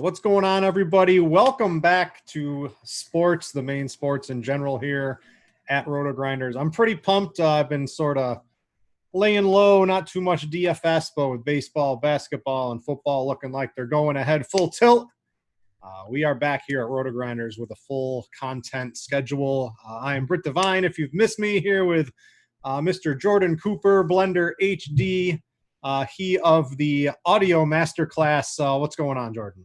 What's going on, everybody? Welcome back to sports, the main sports in general here at RotoGrinders. I'm pretty pumped. I've been sort of laying low, not too much DFS, but with baseball, basketball, and football looking like they're going ahead full tilt. We are back here at RotoGrinders with a full content schedule. I am Brit Devine. If you've missed me, here with Mr. Jordan Cooper, Blender HD, he of the audio masterclass. What's going on, Jordan?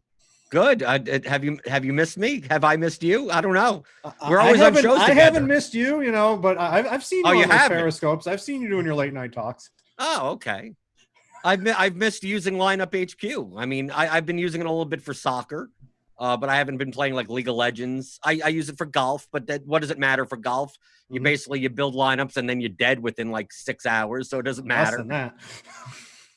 Good. Have you missed me? Have I missed you? I don't know. We're always on shows together. I haven't missed you, but I've seen you on those Periscopes. I've seen you doing your late night talks. Oh, okay. I've missed using LineupHQ. I mean, I've been using it a little bit for soccer, but I haven't been playing like League of Legends. I use it for golf, but what does it matter for golf? You basically build lineups and then you're dead within like 6 hours, so it doesn't matter. Less than that.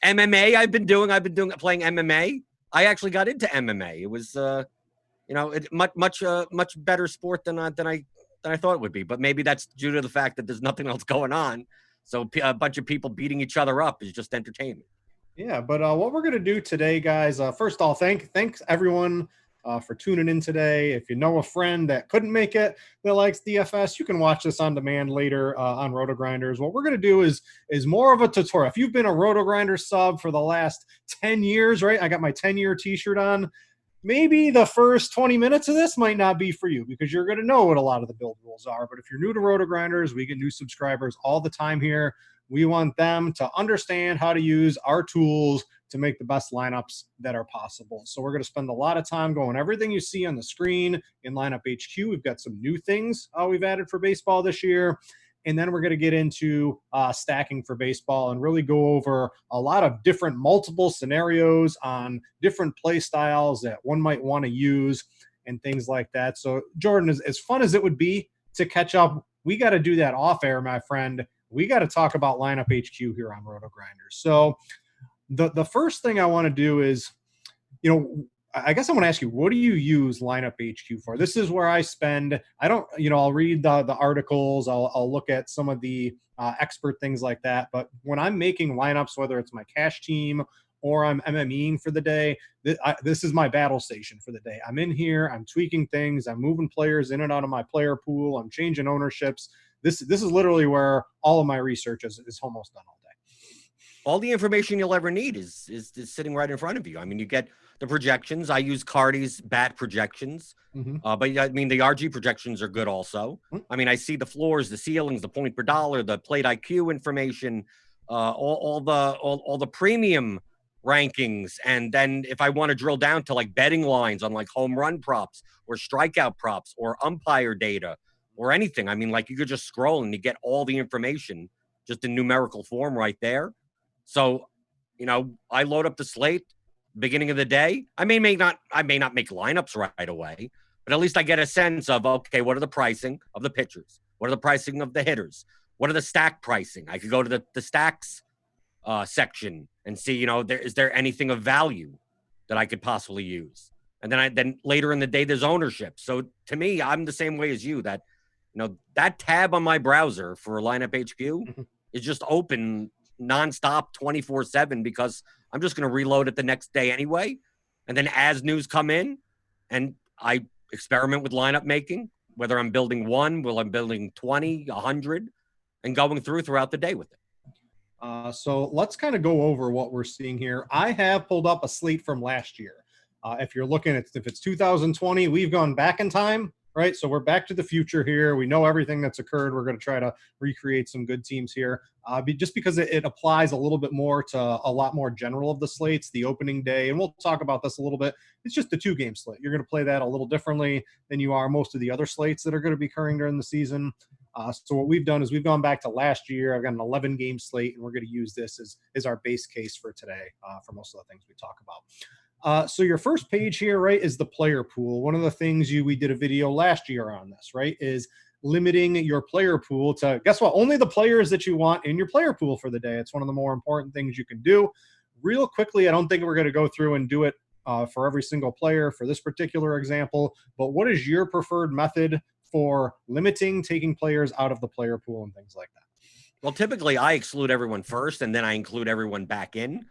MMA, I've been playing MMA. I actually got into MMA. It was, much better sport than I thought it would be. But maybe that's due to the fact that there's nothing else going on. So a bunch of people beating each other up is just entertainment. Yeah, but what we're gonna do today, guys. First of all, thanks everyone for tuning in today. If you know a friend that couldn't make it that likes DFS, you can watch this on demand later on RotoGrinders. What we're going to do is more of a tutorial. If you've been a RotoGrinders sub for the last 10 years, right? I got my 10-year t-shirt on. Maybe the first 20 minutes of this might not be for you because you're going to know what a lot of the build rules are. But if you're new to RotoGrinders, we get new subscribers all the time here. We want them to understand how to use our tools to make the best lineups that are possible. So we're going to spend a lot of time going everything you see on the screen in LineupHQ. We've got some new things we've added for baseball this year. And then we're going to get into stacking for baseball and really go over a lot of different multiple scenarios on different play styles that one might want to use and things like that. So Jordan, as fun as it would be to catch up, we got to do that off air, my friend. We got to talk about LineupHQ here on RotoGrinders. So the first thing I want to do is, I guess I want to ask you, what do you use LineupHQ for? This is where I spend, I'll read the articles, I'll look at some of the expert things like that. But when I'm making lineups, whether it's my cash team or I'm MMEing for the day, this is my battle station for the day. I'm in here, I'm tweaking things, I'm moving players in and out of my player pool, I'm changing ownerships. This is literally where all of my research is almost done all day. All the information you'll ever need is sitting right in front of you. I mean, you get the projections. I use Cardi's bat projections, but I mean, the RG projections are good also. I mean, I see the floors, the ceilings, the point per dollar, the plate IQ information, all the premium rankings. And then if I want to drill down to like betting lines on like home run props or strikeout props or umpire data or anything, I mean, like you could just scroll and you get all the information just in numerical form right there. So, I load up the slate beginning of the day. I may not make lineups right away, but at least I get a sense of, okay, what are the pricing of the pitchers? What are the pricing of the hitters? What are the stack pricing? I could go to the stacks section and see, is there anything of value that I could possibly use? And then later in the day, there's ownership. So to me, I'm the same way as you, that, that tab on my browser for LineupHQ is just open nonstop 24/7 because I'm just going to reload it the next day anyway. And then as news come in and I experiment with lineup making, whether I'm building one, I'm building 20, 100 and going throughout the day with it. So let's kind of go over what we're seeing here. I have pulled up a slate from last year. If you're looking at, if it's 2020, we've gone back in time, right? So we're back to the future here. We know everything that's occurred. We're going to try to recreate some good teams here. Just because it applies a little bit more to a lot more general of the slates, the opening day, and we'll talk about this a little bit. It's just a 2-game slate. You're going to play that a little differently than you are most of the other slates that are going to be occurring during the season. So what we've done is we've gone back to last year. I've got an 11-game slate, and we're going to use this as our base case for today for most of the things we talk about. So your first page here, right, is the player pool. One of the things we did a video last year on this, right, is limiting your player pool to, guess what, only the players that you want in your player pool for the day. It's one of the more important things you can do. Real quickly, I don't think we're going to go through and do it for every single player for this particular example, but what is your preferred method for taking players out of the player pool and things like that? Well, typically I exclude everyone first and then I include everyone back in.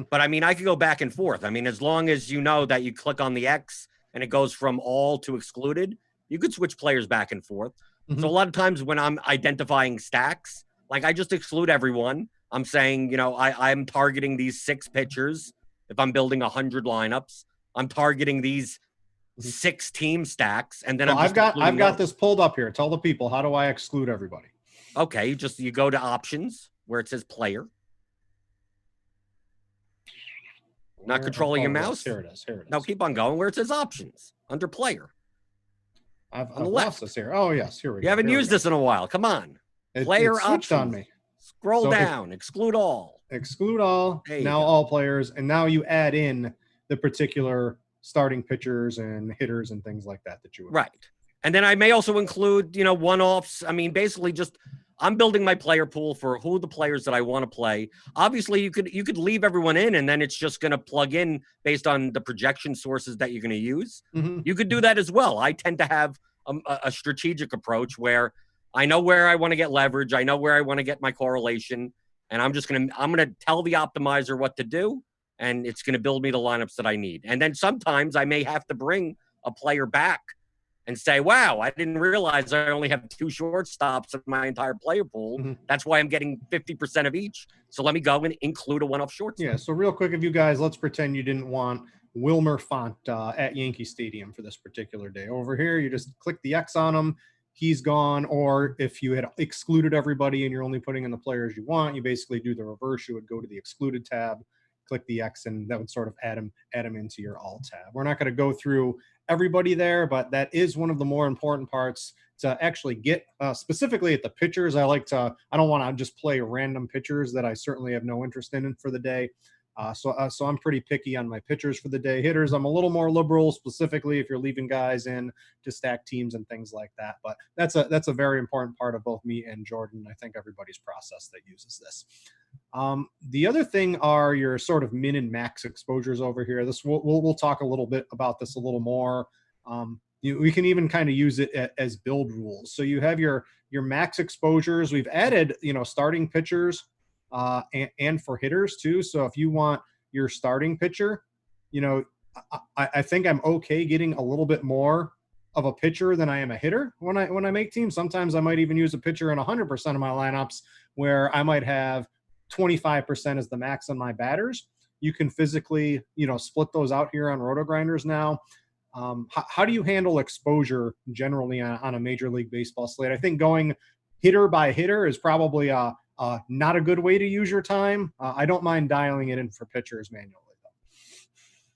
But I mean, I could go back and forth. I mean, as long as you know that you click on the X and it goes from all to excluded, you could switch players back and forth. So a lot of times when I'm identifying stacks, like I just exclude everyone. I'm saying, you know, I'm targeting these 6 pitchers. If I'm building 100 lineups, I'm targeting these 6 team stacks, and then so I've got this pulled up here. Tell the people, how do I exclude everybody? Okay, you go to options where it says player. Not controlling your mouse. Yes, here it is. No, keep on going where it says options under player. I've lost this here. Oh yes, here we go. You haven't used this in a while. Come on. Player options on me. Scroll down. Exclude all. Exclude all. Now all players, and now you add in the particular starting pitchers and hitters and things like that you would. Right. And then I may also include, you know, one-offs. I mean, basically just I'm building my player pool for who the players that I want to play. Obviously, you could leave everyone in, and then it's just going to plug in based on the projection sources that you're going to use. You could do that as well. I tend to have a strategic approach where I know where I want to get leverage. I know where I want to get my correlation, and I'm going to tell the optimizer what to do, and it's going to build me the lineups that I need. And then sometimes I may have to bring a player back and say, wow, I didn't realize I only have 2 shortstops in my entire player pool. That's why I'm getting 50% of each. So let me go and include a one-off shortstop. Yeah, so real quick, if you guys, let's pretend you didn't want Wilmer Font at Yankee Stadium for this particular day. Over here, you just click the X on him. He's gone. Or if you had excluded everybody and you're only putting in the players you want, you basically do the reverse. You would go to the excluded tab, click the X, and that would sort of add him into your all tab. We're not going to go through everybody there, but that is one of the more important parts to actually get specifically at the pitchers. I don't want to just play random pitchers that I certainly have no interest in for the day. So I'm pretty picky on my pitchers for the day. Hitters, I'm a little more liberal, specifically if you're leaving guys in to stack teams and things like that. But that's a very important part of both me and Jordan. I think everybody's process that uses this. The other thing are your sort of min and max exposures over here. This we'll talk a little bit about this a little more. We can even kind of use it as build rules. So you have your max exposures. We've added, you know, starting pitchers and for hitters too. So if you want your starting pitcher, you know, I think I'm okay getting a little bit more of a pitcher than I am a hitter when I make teams. Sometimes I might even use a pitcher in 100% of my lineups where I might have 25% as the max on my batters. You can physically, you know, split those out here on RotoGrinders now. How do you handle exposure generally on a Major League Baseball slate? I think going hitter by hitter is probably not a good way to use your time. I don't mind dialing it in for pitchers manually, though.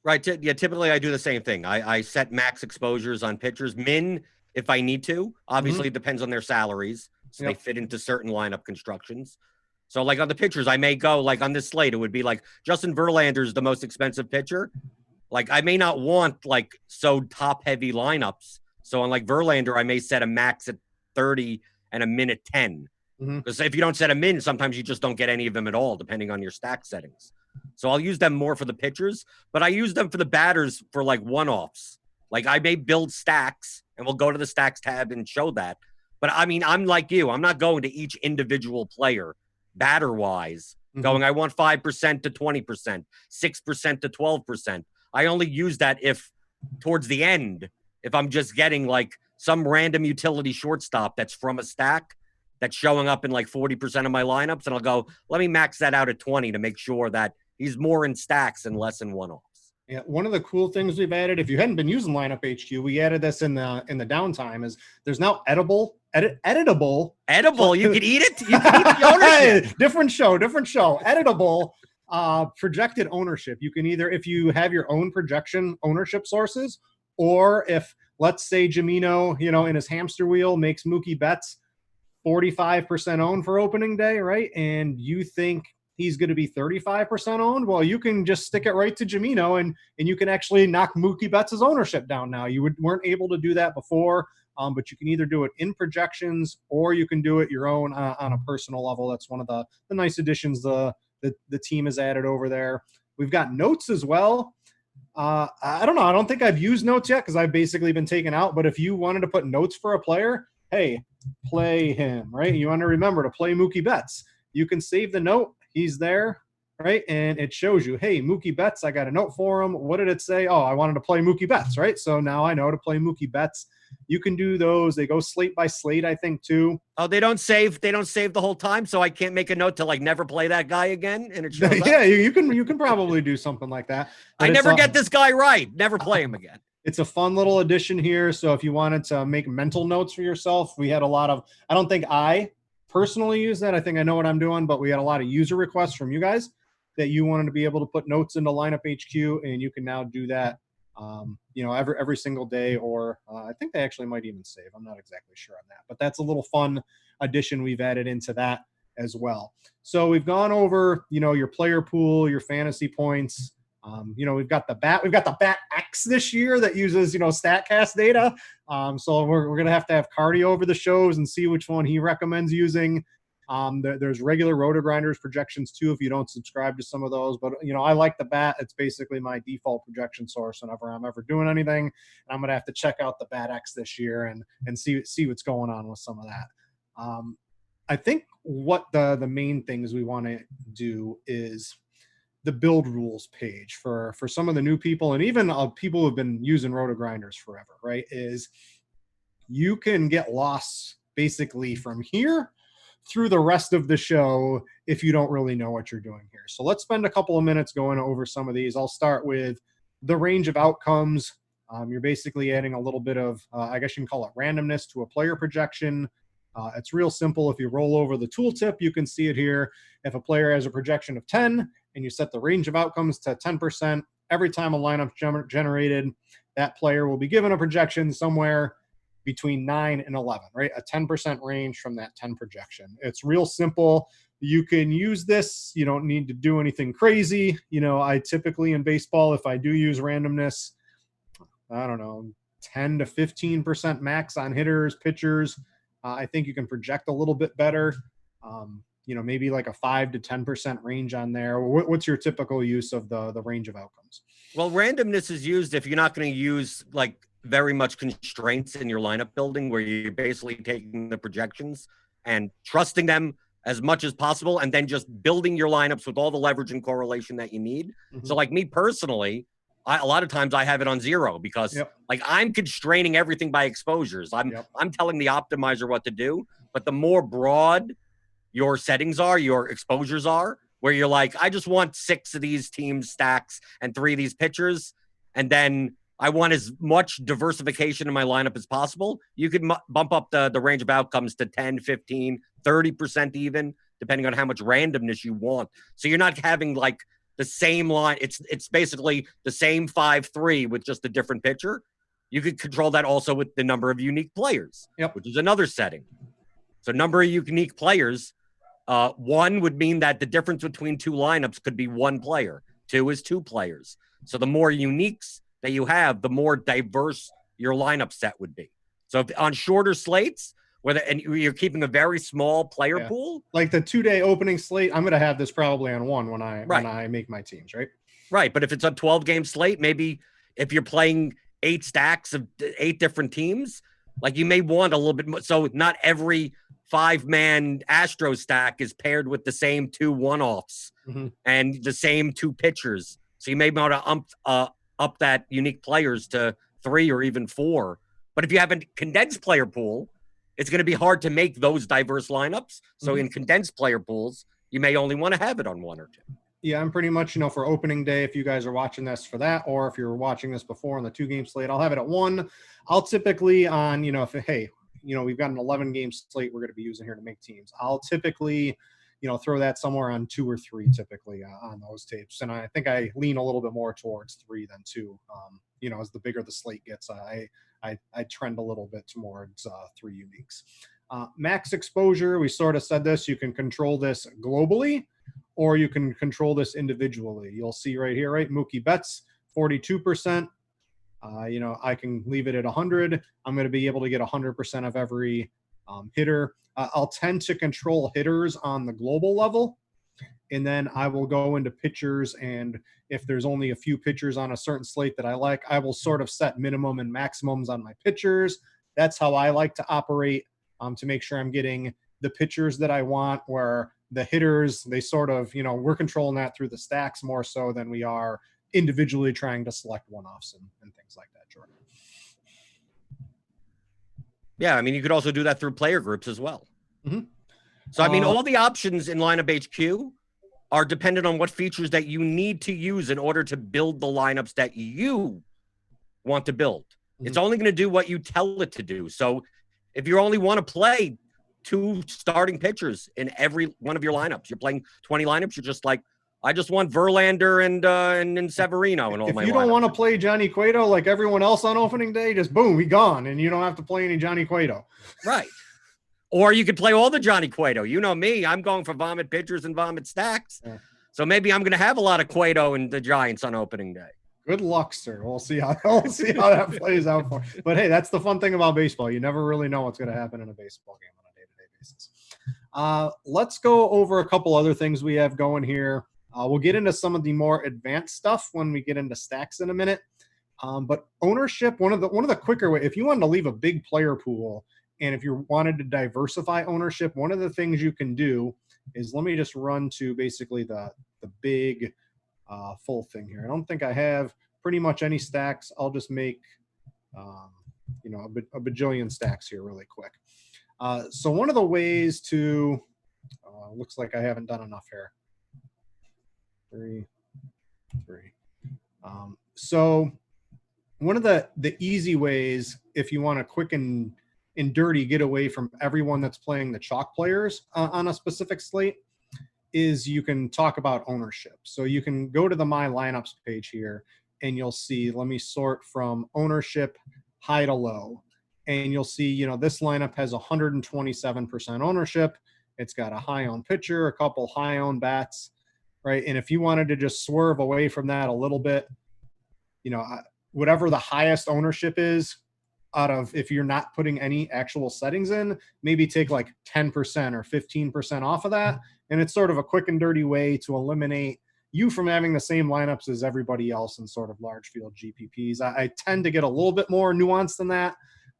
Right. Yeah. Typically, I do the same thing. I set max exposures on pitchers, min if I need to. Obviously, it depends on their salaries, so they fit into certain lineup constructions. So, like on the pitchers, I may go like on this slate, it would be like Justin Verlander's the most expensive pitcher. Like I may not want like so top heavy lineups. So on like Verlander, I may set a max at 30 and a min at 10. Because if you don't set them in, sometimes you just don't get any of them at all, depending on your stack settings. So I'll use them more for the pitchers, but I use them for the batters for like one-offs. Like I may build stacks, and we'll go to the stacks tab and show that. But I mean, I'm like you. I'm not going to each individual player batter-wise, going, I want 5% to 20%, 6% to 12%. I only use that if towards the end, if I'm just getting like some random utility shortstop that's from a stack, that's showing up in like 40% of my lineups, and I'll go, let me max that out at 20 to make sure that he's more in stacks and less in one-offs. Yeah, one of the cool things we've added, if you hadn't been using LineupHQ, we added this in the downtime, is there's now editable. You can eat it. You can eat the ownership. Different show. Editable projected ownership. You can either, if you have your own projection ownership sources, or if, let's say, Jamino, you know, in his hamster wheel makes Mookie Betts 45% owned for opening day, right? And you think he's going to be 35% owned. Well, you can just stick it right to Jamino, and you can actually knock Mookie Betts' ownership down now. You weren't able to do that before, but you can either do it in projections or you can do it your own on a personal level. That's one of the nice additions the team has added over there. We've got notes as well. I don't know. I don't think I've used notes yet because I've basically been taken out. But if you wanted to put notes for a player, hey, play him, right? You want to remember to play Mookie Betts. You can save the note. He's there. right? And it shows you, hey, Mookie Betts, I got a note for him. What did it say? Oh, I wanted to play Mookie Betts, right? So now I know to play Mookie Betts. You can do those. They go slate by slate, I think, too. Oh, they don't save the whole time, so I can't make a note to like never play that guy again, and it shows Yeah, up. you can probably do something like that. I never get this guy right. Never play him again. It's a fun little addition here. So if you wanted to make mental notes for yourself, we had a lot of, I don't think I personally use that. I think I know what I'm doing, but we had a lot of user requests from you guys that you wanted to be able to put notes into LineupHQ, and you can now do that, every single day, or I think they actually might even save. I'm not exactly sure on that, but that's a little fun addition we've added into that as well. So we've gone over, your player pool, your fantasy points. We've got the Bat X this year that uses, StatCast data. So we're going to have Cardi over the shows and see which one he recommends using. There's regular RotoGrinders projections too, if you don't subscribe to some of those. But, I like the Bat. It's basically my default projection source whenever I'm ever doing anything. And I'm going to have to check out the Bat X this year and see what's going on with some of that. I think what the main things we want to do is the build rules page for some of the new people, and even people who've been using RotoGrinders forever, right? Is you can get lost basically from here through the rest of the show if you don't really know what you're doing here. So let's spend a couple of minutes going over some of these. I'll start with the range of outcomes. You're basically adding a little bit of, I guess you can call it randomness to a player projection. It's real simple. If you roll over the tooltip, you can see it here. If a player has a projection of 10 and you set the range of outcomes to 10%, every time a lineup generated, that player will be given a projection somewhere between 9 and 11, right? A 10% range from that 10 projection. It's real simple. You can use this. You don't need to do anything crazy. I typically in baseball, if I do use randomness, I don't know, 10 to 15% max on hitters, pitchers. I think you can project a little bit better. Maybe like a 5 to 10% range on there. What's your typical use of the range of outcomes? Well, randomness is used if you're not going to use like very much constraints in your lineup building, where you're basically taking the projections and trusting them as much as possible, and then just building your lineups with all the leverage and correlation that you need. Mm-hmm. So like me personally, a lot of times I have it on 0 because like I'm constraining everything by exposures. I'm telling the optimizer what to do, but the more broad your settings are, your exposures are, where you're like, I just want 6 of these team stacks and 3 of these pitchers, and then I want as much diversification in my lineup as possible. You could bump up the range of outcomes to 10, 15, 30% even, depending on how much randomness you want. So you're not having like the same line. It's basically the same 5-3 with just a different pitcher. You could control that also with the number of unique players, which is another setting. So number of unique players, 1 would mean that the difference between 2 lineups could be 1 player. 2 is 2 players. So the more uniques that you have, the more diverse your lineup set would be. So if on shorter slates, and you're keeping a very small player pool, like the 2-day opening slate, I'm going to have this probably on 1 when I make my teams, right? Right. But if it's a 12-game slate, maybe if you're playing 8 stacks of 8 different teams, like you may want a little bit more. So not every 5-man Astro stack is paired with the same 2 one-offs and the same 2 pitchers. So you may want to up that unique players to 3 or even 4. But if you have a condensed player pool, it's going to be hard to make those diverse lineups. So in condensed player pools, you may only want to have it on 1 or 2. Yeah, I'm pretty much, for opening day, if you guys are watching this for that, or if you're watching this before on the 2-game slate, I'll have it at 1. I'll typically on, we've got an 11-game slate we're going to be using here to make teams. I'll typically, throw that somewhere on 2 or 3 typically on those tapes. And I think I lean a little bit more towards 3 than 2. As the bigger the slate gets, I trend a little bit towards 3 uniques. Max exposure, we sort of said this, you can control this globally, or you can control this individually. You'll see right here, right? Mookie Betts, 42%. I can leave it at 100. I'm going to be able to get 100% of every hitter. I'll tend to control hitters on the global level, and then I will go into pitchers, and if there's only a few pitchers on a certain slate that I like, I will sort of set minimum and maximums on my pitchers. That's how I like to operate to make sure I'm getting the pitchers that I want, where the hitters, they sort of, you know, we're controlling that through the stacks more so than we are individually trying to select one-offs and things like that, Jordan. Yeah, I mean, you could also do that through player groups as well. Mm-hmm. So, I mean, all the options in LineupHQ are dependent on what features that you need to use in order to build the lineups that you want to build. Mm-hmm. It's only going to do what you tell it to do. So if you only want to play 2 starting pitchers in every one of your lineups, you're playing 20 lineups, you're just like, I just want Verlander and Severino and all my lineups. If you don't want to play Johnny Cueto like everyone else on opening day, just boom, he's gone, and you don't have to play any Johnny Cueto. Right. Or you could play all the Johnny Cueto. You know me, I'm going for vomit pitchers and vomit stacks. Yeah. So maybe I'm going to have a lot of Cueto and the Giants on opening day. Good luck, sir. We'll see how that plays out for you. But hey, that's the fun thing about baseball. You never really know what's going to happen in a baseball game on a day-to-day basis. Let's go over a couple other things we have going here. We'll get into some of the more advanced stuff when we get into stacks in a minute. But ownership, one of the quicker ways, if you wanted to leave a big player pool, and if you wanted to diversify ownership, one of the things you can do is, let me just run to basically the big full thing here. I don't think I have pretty much any stacks. I'll just make, you know, a bajillion stacks here really quick. So one of the ways to, looks like I haven't done enough here. 3. So one of the easy ways, if you want to quick and dirty get away from everyone that's playing the chalk players on a specific slate, is you can talk about ownership. So you can go to the My Lineups page here, and you'll see, let me sort from ownership high to low. And you'll see, you know, this lineup has 127% ownership. It's got a high owned pitcher, a couple high owned bats, right? And if you wanted to just swerve away from that a little bit, you know, whatever the highest ownership is, out of, if you're not putting any actual settings in, maybe take like 10% or 15% off of that. And it's sort of a quick and dirty way to eliminate you from having the same lineups as everybody else in sort of large field GPPs. I tend to get a little bit more nuanced than that.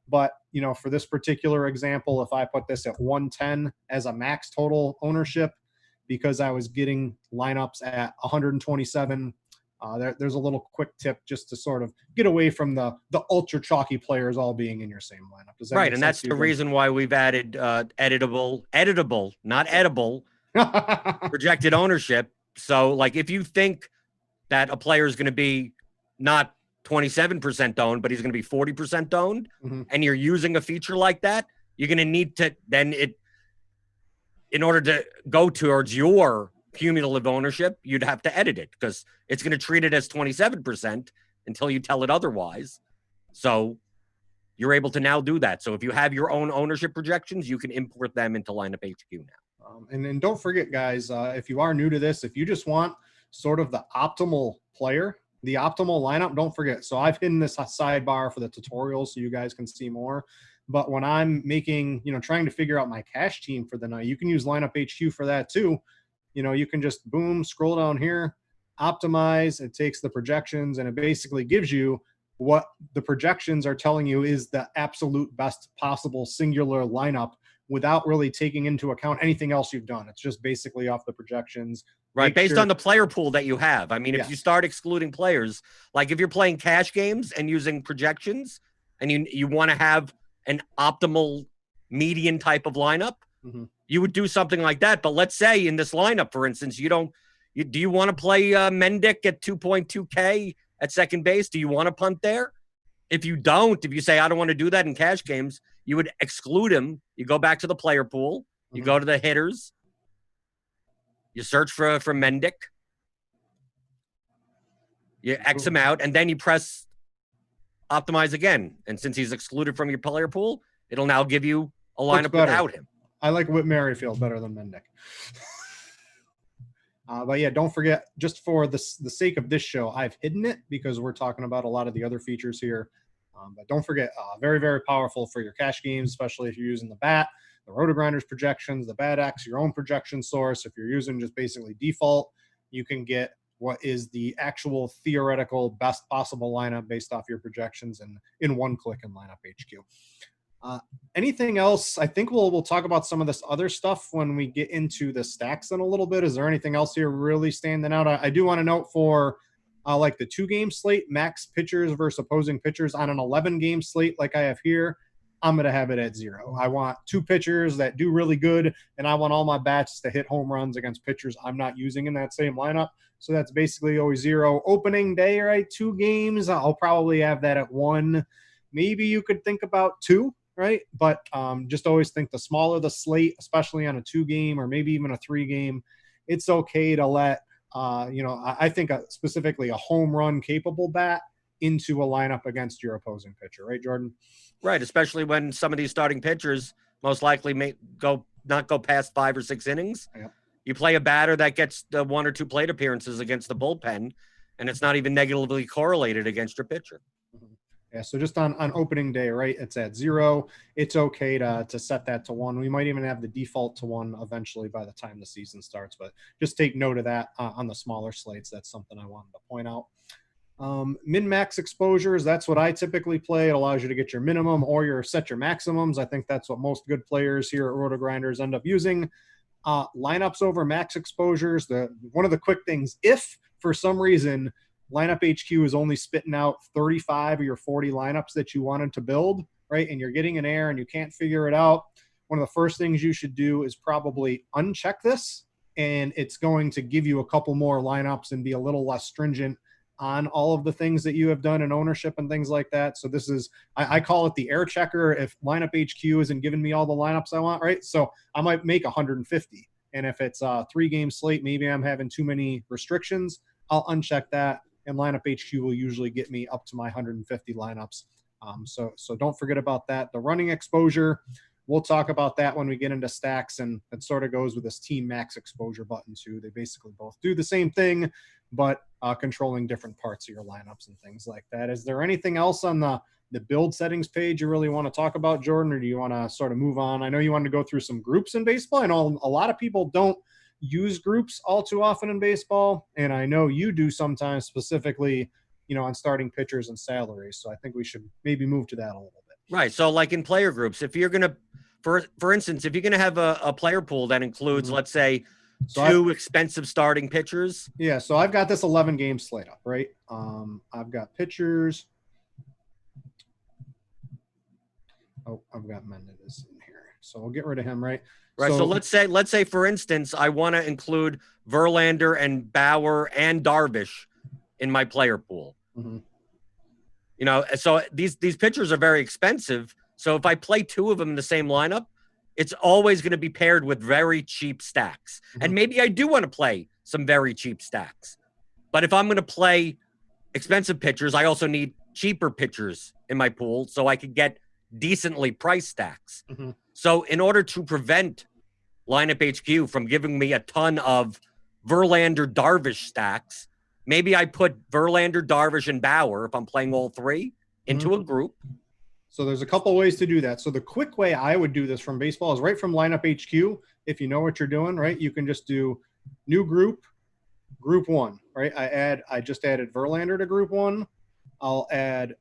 But, you know, for this particular example, if I put this at 110 as a max total ownership, because I was getting lineups at 127, there's a little quick tip just to sort of get away from the ultra chalky players all being in your same lineup. Does that right, and that's the reason why we've added editable, not edible, projected ownership. So, like, if you think that a player is going to be not 27% owned, but he's going to be 40% owned, and you're using a feature like that, you're going to need to then in order to go towards your cumulative ownership, you'd have to edit it, because it's going to treat it as 27% until you tell it otherwise. So you're able to now do that. So if you have your own ownership projections, you can import them into LineupHQ now. And then don't forget, guys, if you are new to this, if you just want sort of the optimal player, the optimal lineup, don't forget. So I've hidden this sidebar for the tutorials so you guys can see more. But when I'm making, you know, trying to figure out my cash team for the night, you can use LineupHQ for that too. You know, you can just boom, scroll down here, optimize. It takes the projections, and it basically gives you what the projections are telling you is the absolute best possible singular lineup without really taking into account anything else you've done. It's just basically off the projections. Right, based on the player pool that you have. I mean, if you start excluding players, like if you're playing cash games and using projections, and you want to have an optimal median type of lineup, you would do something like that. But let's say in this lineup, for instance, do you want to play Mendick at 2.2K at second base? Do you want to punt there? If you don't, if you say, I don't want to do that in cash games, you would exclude him. You go back to the player pool. You go to the hitters. You search for Mendick. You X him out, and then you press optimize again. And since he's excluded from your player pool, it'll now give you a lineup without him. I like Whit Merrifield better than Mendick. But yeah, don't forget, just for the sake of this show, I've hidden it because we're talking about a lot of the other features here. But don't forget, very, very powerful for your cash games, especially if you're using the BAT, the RotoGrinders projections, the BAT-X, your own projection source. If you're using just basically default, you can get what is the actual theoretical best possible lineup based off your projections and in one click in LineupHQ. Uh, Anything else? I think we'll talk about some of this other stuff when we get into the stacks in a little bit. Is there anything else here really standing out? I do want to note for like the 2-game slate, max pitchers versus opposing pitchers on an 11-game slate like I have here. I'm going to have it at 0. I want 2 pitchers that do really good, and I want all my bats to hit home runs against pitchers I'm not using in that same lineup. So that's basically always 0. Opening day, right? 2 games. I'll probably have that at 1. Maybe you could think about 2, right? But just always think the smaller the slate, especially on a 2-game or maybe even a 3-game, it's okay to let, I think specifically a home run capable bat into a lineup against your opposing pitcher, right, Jordan? Right, especially when some of these starting pitchers most likely may not go past 5 or 6 innings. Yep. You play a batter that gets the 1 or 2 plate appearances against the bullpen, and it's not even negatively correlated against your pitcher. Mm-hmm. Yeah, so just on opening day, right, it's at 0. It's okay to set that to 1. We might even have the default to 1 eventually by the time the season starts, but just take note of that on the smaller slates. That's something I wanted to point out. Min-max exposures, that's what I typically play. It allows you to get your minimum or set your maximums. I think that's what most good players here at RotoGrinders end up using. Lineups over max exposures. One of the quick things, if for some reason LineupHQ is only spitting out 35 of your 40 lineups that you wanted to build, right, and you're getting an error and you can't figure it out, one of the first things you should do is probably uncheck this, and it's going to give you a couple more lineups and be a little less stringent on all of the things that you have done in ownership and things like that. So this is, I call it the air checker. If LineupHQ isn't giving me all the lineups I want, right? So I might make 150. And if it's a 3-game slate, maybe I'm having too many restrictions, I'll uncheck that. And LineupHQ will usually get me up to my 150 lineups. So don't forget about that. The running exposure, we'll talk about that when we get into stacks, and it sort of goes with this team max exposure button too. They basically both do the same thing, but controlling different parts of your lineups and things like that. Is there anything else on the build settings page you really want to talk about, Jordan, or do you want to sort of move on? I know you wanted to go through some groups in baseball. I know a lot of people don't use groups all too often in baseball, and I know you do sometimes, specifically, on starting pitchers and salaries. So I think we should maybe move to that a little bit. Right. So like in player groups, if you're going to, for instance, if you're going to have a player pool that includes, let's say, 2 expensive starting pitchers. Yeah. So I've got this 11-game slate up, right? I've got pitchers. Oh, I've got Mendez in here. So we'll get rid of him, right? Right. So let's say, for instance, I want to include Verlander and Bauer and Darvish in my player pool. Mm-hmm. So these pitchers are very expensive. So if I play 2 of them in the same lineup, it's always going to be paired with very cheap stacks. Mm-hmm. And maybe I do want to play some very cheap stacks. But if I'm going to play expensive pitchers, I also need cheaper pitchers in my pool so I could get decently priced stacks. Mm-hmm. So in order to prevent LineupHQ from giving me a ton of Verlander Darvish stacks, maybe I put Verlander, Darvish, and Bauer, if I'm playing all 3, into a group. So there's a couple ways to do that. So the quick way I would do this from baseball is right from LineupHQ. If you know what you're doing, right, you can just do new group, group 1, right? I just added Verlander to group 1. I'll add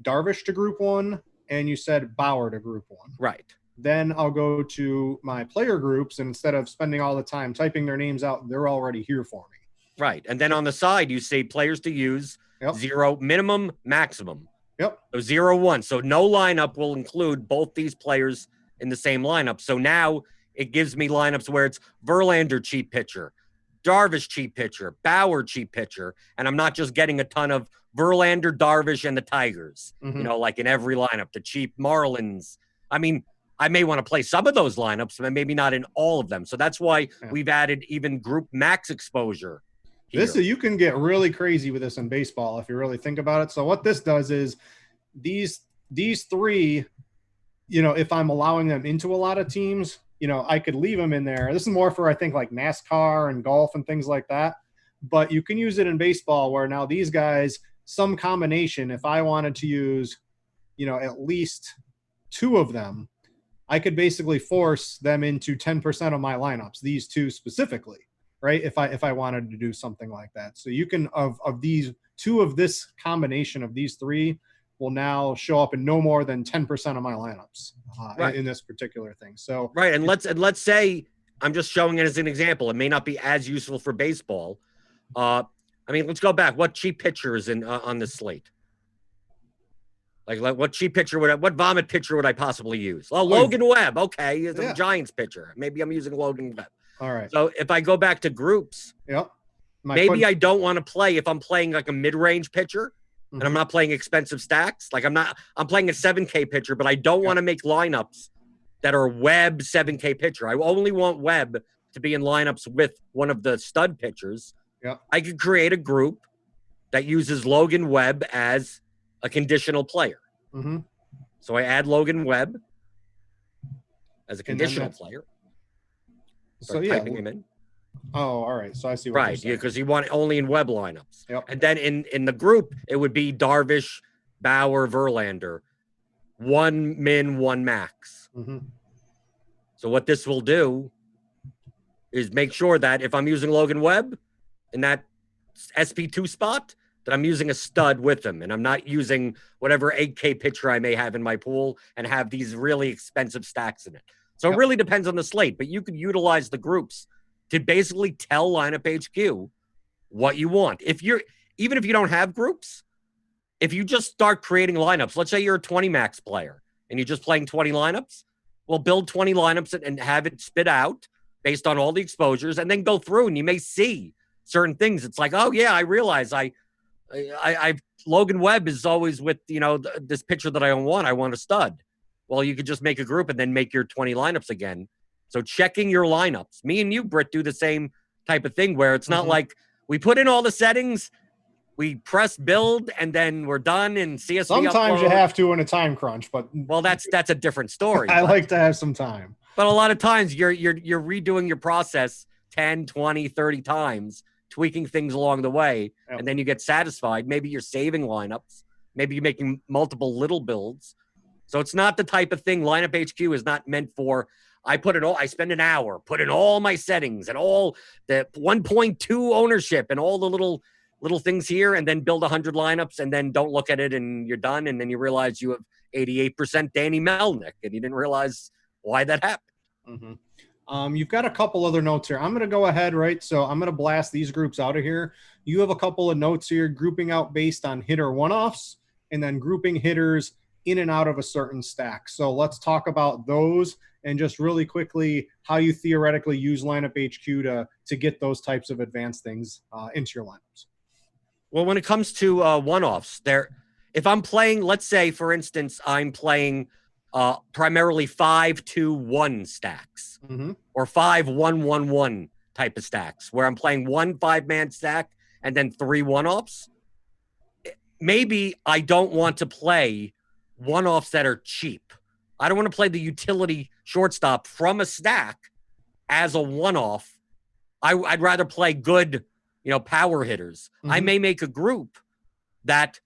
Darvish to group 1, and you said Bauer to group 1. Right. Then I'll go to my player groups, and instead of spending all the time typing their names out, they're already here for me. Right. And then on the side, you say players to use, 0, minimum, maximum. Yep. So 0, 1. So no lineup will include both these players in the same lineup. So now it gives me lineups where it's Verlander cheap pitcher, Darvish cheap pitcher, Bauer cheap pitcher, and I'm not just getting a ton of Verlander, Darvish, and the Tigers, like in every lineup, the cheap Marlins. I mean, I may want to play some of those lineups, but maybe not in all of them. So that's why we've added even group max exposure here. You can get really crazy with this in baseball if you really think about it. So what this does is these 3, if I'm allowing them into a lot of teams, I could leave them in there. This is more for, I think, like NASCAR and golf and things like that. But you can use it in baseball where now these guys, some combination, if I wanted to use, at least 2 of them, I could basically force them into 10% of my lineups, these 2 specifically, right? If I wanted to do something like that. So you can, of these 2 of this combination of these 3, will now show up in no more than 10% of my lineups in this particular thing. So right, and let's say I'm just showing it as an example. It may not be as useful for baseball. I mean, let's go back. What cheap pitcher is in on the slate? Like what cheap pitcher what vomit pitcher would I possibly use? Oh, Logan Webb. Okay, he's a Giants pitcher. Maybe I'm using Logan Webb. All right. So if I go back to groups, maybe I don't want to play if I'm playing like a mid-range pitcher and I'm not playing expensive stacks. Like I'm playing a 7K pitcher, but I don't want to make lineups that are Webb 7K pitcher. I only want Webb to be in lineups with one of the stud pitchers. Yeah. I could create a group that uses Logan Webb as a conditional player. So I add Logan Webb as a conditional player. So typing him in. Oh, all right. So I see what right, because you want it only in Webb lineups. And then in the group, it would be Darvish, Bauer, Verlander, 1 min, 1 max. So what this will do is make sure that if I'm using Logan Webb in that SP2 spot, that I'm using a stud with him, and I'm not using whatever 8K pitcher I may have in my pool and have these really expensive stacks in it. So it really depends on the slate, but you could utilize the groups to basically tell LineupHQ what you want. Even if you don't have groups, if you just start creating lineups, let's say you're a 20 max player and you're just playing 20 lineups, well, build 20 lineups and have it spit out based on all the exposures, and then go through and you may see certain things. It's like, oh yeah, I realize Logan Webb is always with, this pitcher that I don't want. I want a stud. Well, you could just make a group and then make your 20 lineups again. So checking your lineups. Me and you, Brit, do the same type of thing where it's not like we put in all the settings, we press build, and then we're done and CSV Sometimes upload. You have to in a time crunch, but well, that's a different story. I like to have some time. But a lot of times you're redoing your process 10, 20, 30 times, tweaking things along the way, and then you get satisfied. Maybe you're saving lineups. Maybe you're making multiple little builds. So it's not the type of thing. LineupHQ is not meant for, I spend an hour, put in all my settings and all the 1.2 ownership and all the little things here, and then build 100 lineups and then don't look at it and you're done. And then you realize you have 88% Danny Melnick and you didn't realize why that happened. You've got a couple other notes here. I'm going to go ahead, right? So I'm going to blast these groups out of here. You have a couple of notes here, grouping out based on hitter one-offs and then grouping hitters in and out of a certain stack. So let's talk about those and just really quickly how you theoretically use LineupHQ to get those types of advanced things into your lineups. Well, when it comes to one-offs, if I'm playing, let's say, for instance, I'm playing primarily 5-2-1 stacks or 5-1-1-1 type of stacks where I'm playing 1 5-man stack and then 3 one-offs. Maybe I don't want to play one-offs that are cheap. I don't want to play the utility shortstop from a stack as a one-off. I'd rather play good, power hitters. I may make a group that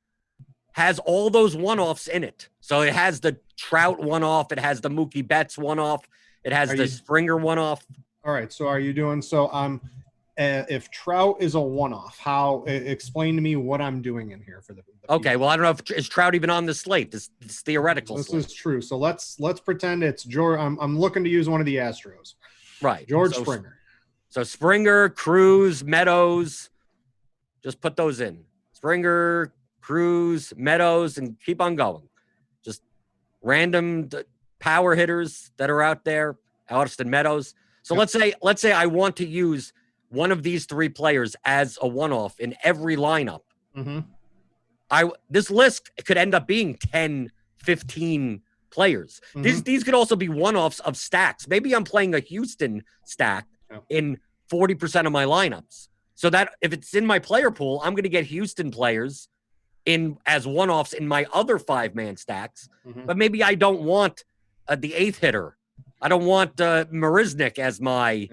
has all those one-offs in it. So it has the Trout one-off. It has the Mookie Betts one-off. It has the Springer one-off. All right. So are you doing so? If Trout is a one-off, explain to me what I'm doing in here for the okay. Well, I don't know is Trout even on the slate. This theoretical. This slate. Is true. So let's pretend it's George. I'm looking to use one of the Astros. Right. George Springer. So Springer, Cruz, Meadows. Just put those in. Springer, Cruz, Meadows, and keep on going. Just random power hitters that are out there. Austin Meadows. So let's say I want to use one of these 3 players as a one-off in every lineup. This list could end up being 10, 15 players. These could also be one-offs of stacks. Maybe I'm playing a Houston stack in 40% of my lineups. So that if it's in my player pool, I'm going to get Houston players in as one-offs in my other 5-man stacks. But maybe I don't want the 8th hitter. I don't want Marisnik as my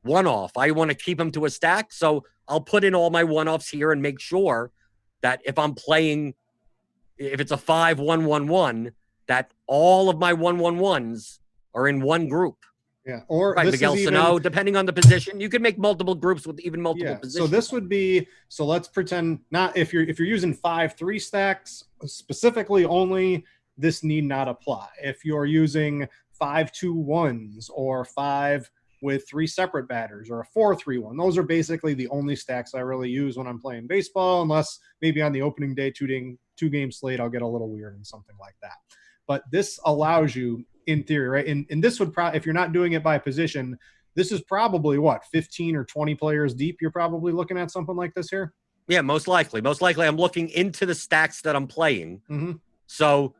one-off. I want to keep him to a stack. So I'll put in all my one-offs here and make sure that if I'm playing, if it's a 5-1-1-1, that all of my 1-1-1s are in one group. Yeah, or right, Miguel Sano, depending on the position, you could make multiple groups with even multiple positions. So this would be, so let's pretend not if you're using 5-3 stacks specifically only, this need not apply. If you're using 5-2-1s or 5 with 3 separate batters or a 4-3-1, those are basically the only stacks I really use when I'm playing baseball, unless maybe on the opening day 2-game slate I'll get a little weird and something like that. But this allows you, in theory, right? And this would probably, if you're not doing it by position, this is probably what, 15 or 20 players deep. You're probably looking at something like this here. Yeah, most likely. Most likely I'm looking into the stacks that I'm playing. Mm-hmm. So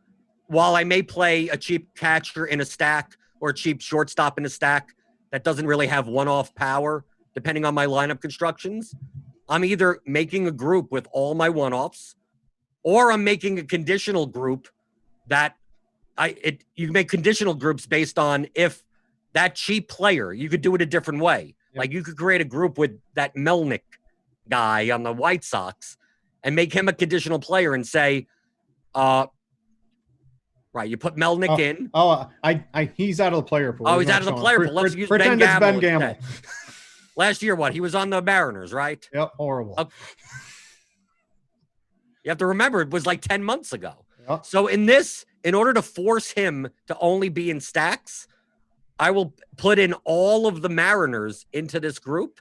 while I may play a cheap catcher in a stack or a cheap shortstop in a stack that doesn't really have one-off power, depending on my lineup constructions, I'm either making a group with all my one-offs, or I'm making a conditional group that you can make conditional groups based on if that cheap player, you could do it a different way. Yep. Like you could create a group with that Melnick guy on the White Sox and make him a conditional player and say, right, you put Melnick in. He's out of the player pool. Oh, he's out of the player pool. Let's use Ben Gamel. Ben Gamel. Last year, he was on the Mariners, right? Yep, horrible. Okay. You have to remember, it was like 10 months ago. Yep. So in order to force him to only be in stacks, I will put in all of the Mariners into this group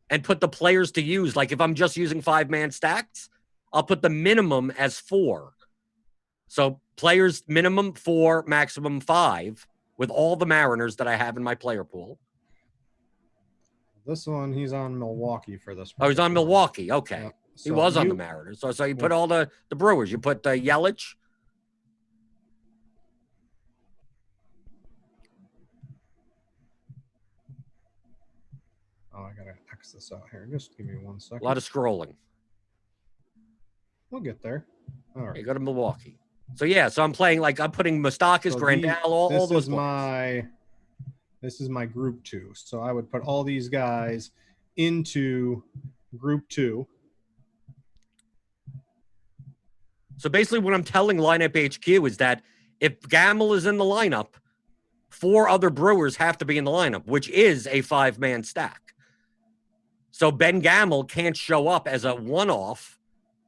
and put the players to use. Like if I'm just using 5-man stacks, I'll put the minimum as 4. So players minimum 4, maximum 5 with all the Mariners that I have in my player pool. This one, he's on Milwaukee for this. Oh, he's on Milwaukee. Okay. Yep. So he was on the Mariners. So you put all the Brewers. You put Yelich. Oh, I gotta X this out here. Just give me 1 second. A lot of scrolling. We'll get there. All right. You go to Milwaukee. So yeah, so I'm playing I'm putting Moustakas, Grandal, all those. This is my group 2. So I would put all these guys into group 2. So basically what I'm telling LineupHQ is that if Gamel is in the lineup, 4 other Brewers have to be in the lineup, which is a 5-man stack. So Ben Gamel can't show up as a one-off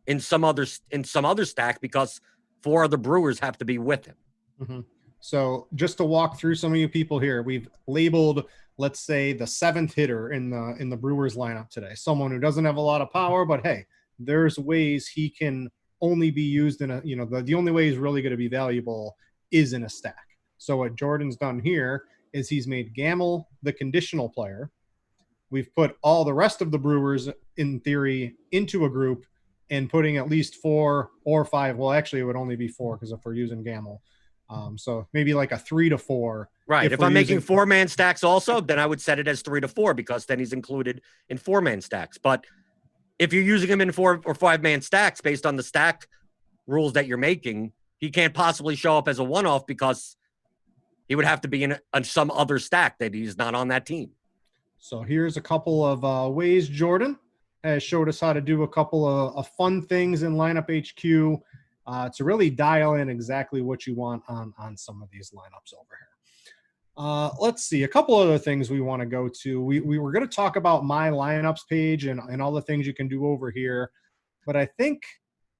in some other stack because 4 other Brewers have to be with him. Mm-hmm. So just to walk through some of you people here, we've labeled, let's say, the 7th hitter in the Brewers lineup today. Someone who doesn't have a lot of power, but hey, there's ways he can only be used in the only way he's really going to be valuable is in a stack. So what Jordan's done here is he's made Gamel the conditional player. We've put all the rest of the Brewers, in theory, into a group and putting at least 4 or 5. Well, actually, it would only be 4 because if we're using Gamel. So maybe like a 3 to 4. Right. If I'm making 4-man stacks also, then I would set it as 3 to 4 because then he's included in 4-man stacks. But if you're using him in 4 or 5-man stacks based on the stack rules that you're making, he can't possibly show up as a one-off because he would have to be in some other stack that he's not on that team. So here's a couple of ways Jordan has showed us how to do a couple of fun things in LineupHQ to really dial in exactly what you want on some of these lineups over here. Let's see, a couple other things we want to go to. We were going to talk about my lineups page and all the things you can do over here. But I think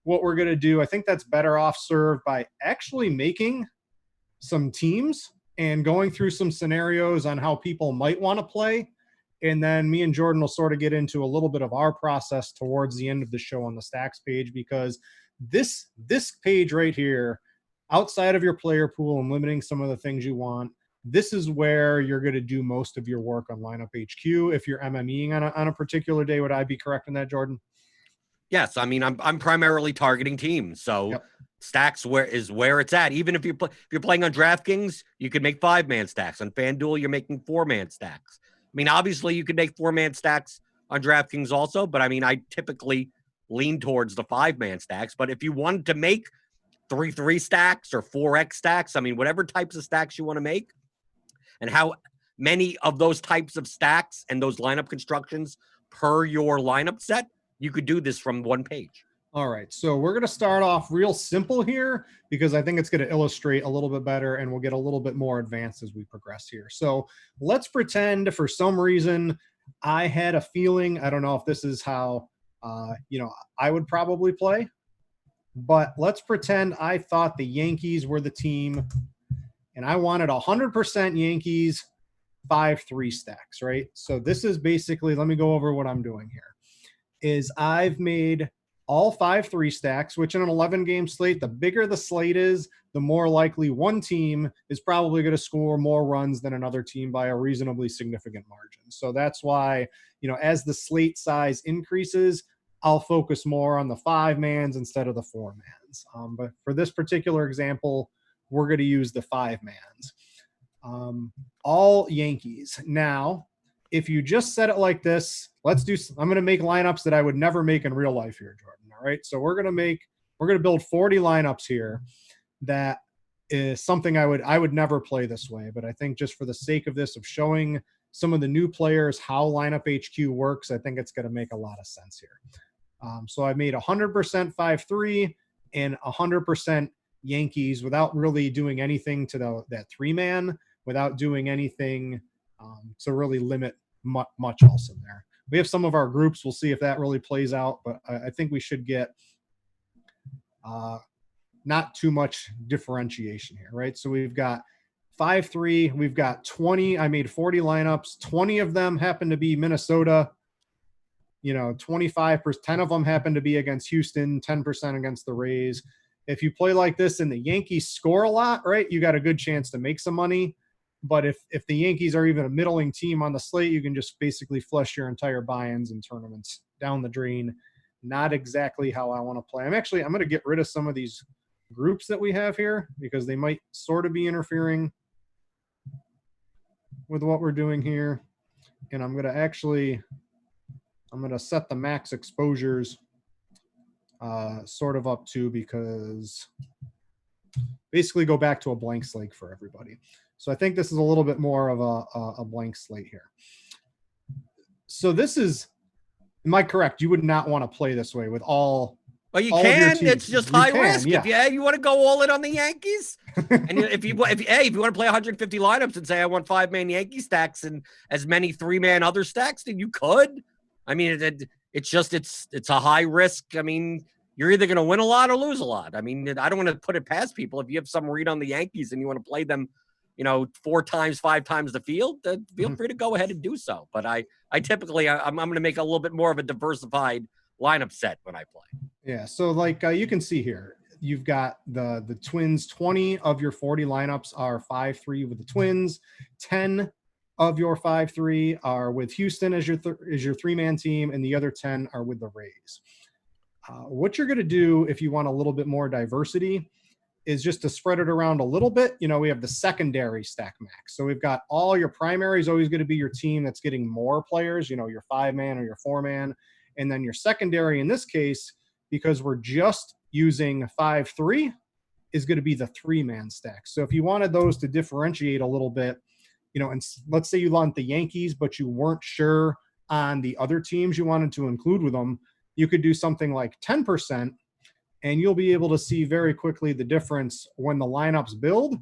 what we're going to do, I think that's better off served by actually making some teams and going through some scenarios on how people might want to play. And then me and Jordan will sort of get into a little bit of our process towards the end of the show on the stacks page, because this page right here, outside of your player pool and limiting some of the things you want, this is where you're going to do most of your work on LineupHQ. If you're MMEing on a particular day, would I be correct in that, Jordan? Yes, I mean I'm primarily targeting teams, so yep. Stacks where it's at. Even if you're playing on DraftKings, you could make 5-man stacks. On FanDuel, you're making 4-man stacks. I mean, obviously, you could make 4-man stacks on DraftKings also, but I mean, I typically lean towards the 5-man stacks. But if you wanted to make 3-3 stacks or 4x stacks, I mean, whatever types of stacks you want to make, and how many of those types of stacks and those lineup constructions per your lineup set, you could do this from one page. All right, so we're going to start off real simple here because I think it's going to illustrate a little bit better, and we'll get a little bit more advanced as we progress here. So let's pretend for some reason I had a feeling, I don't know if this is how, I would probably play. but let's pretend I thought the Yankees were the team and I wanted 100% Yankees 5-3 stacks, right? So this is basically, let me go over what I'm doing here. Is I've made all 5-3 stacks, which in an 11-game slate, the bigger the slate is, the more likely one team is probably going to score more runs than another team by a reasonably significant margin. So that's why, you know, as the slate size increases, I'll focus more on the 5-mans instead of the 4-mans. But for this particular example, we're going to use the 5-mans. All Yankees. Now, if you just set it like this, I'm going to make lineups that I would never make in real life here, Jordan. All right. So we're going to build 40 lineups here. That is something I would never play this way. But I think just for the sake of this, of showing some of the new players how LineupHQ works, I think it's going to make a lot of sense here. So I made 100% 5-3 and 100% Yankees without really doing anything to that 3-man, without doing anything to really limit much else in there. We have some of our groups. We'll see if that really plays out, but I think we should get not too much differentiation here, right? So we've got 5-3. We've got 20. I made 40 lineups. 20 of them happen to be Minnesota. 25%, 10 of them happen to be against Houston, 10% against the Rays. If you play like this and the Yankees score a lot, right, you got a good chance to make some money. But if the Yankees are even a middling team on the slate, you can just basically flush your entire buy-ins and tournaments down the drain. Not exactly how I want to play. I'm going to get rid of some of these groups that we have here because they might sort of be interfering with what we're doing here. And I'm going to set the max exposures sort of up to, because basically go back to a blank slate for everybody. So I think this is a little bit more of a blank slate here. So this is, am I correct? You would not want to play this way with all. Well, you can. It's just high risk. Yeah. If you want to go all in on the Yankees, and if you want to play 150 lineups and say I want 5-man Yankee stacks and as many 3-man other stacks, then you could. I mean, it's a high risk. I mean, you're either going to win a lot or lose a lot. I mean, I don't want to put it past people. If you have some read on the Yankees and you want to play them, 4 times, 5 times the field, feel free to go ahead and do so. But I typically, I'm going to make a little bit more of a diversified lineup set when I play. Yeah. So like you can see here, you've got the Twins. 20 of your 40 lineups are 5-3 with the Twins. 10 of your 5-3 are with Houston as your 3-man team, and the other 10 are with the Rays. What you're going to do if you want a little bit more diversity is just to spread it around a little bit. We have the secondary stack max. So we've got all your primaries always going to be your team that's getting more players, your 5-man or your 4-man. And then your secondary in this case, because we're just using 5-3, is going to be the 3-man stack. So if you wanted those to differentiate a little bit, and let's say you want the Yankees, but you weren't sure on the other teams you wanted to include with them, you could do something like 10%, and you'll be able to see very quickly the difference when the lineups build,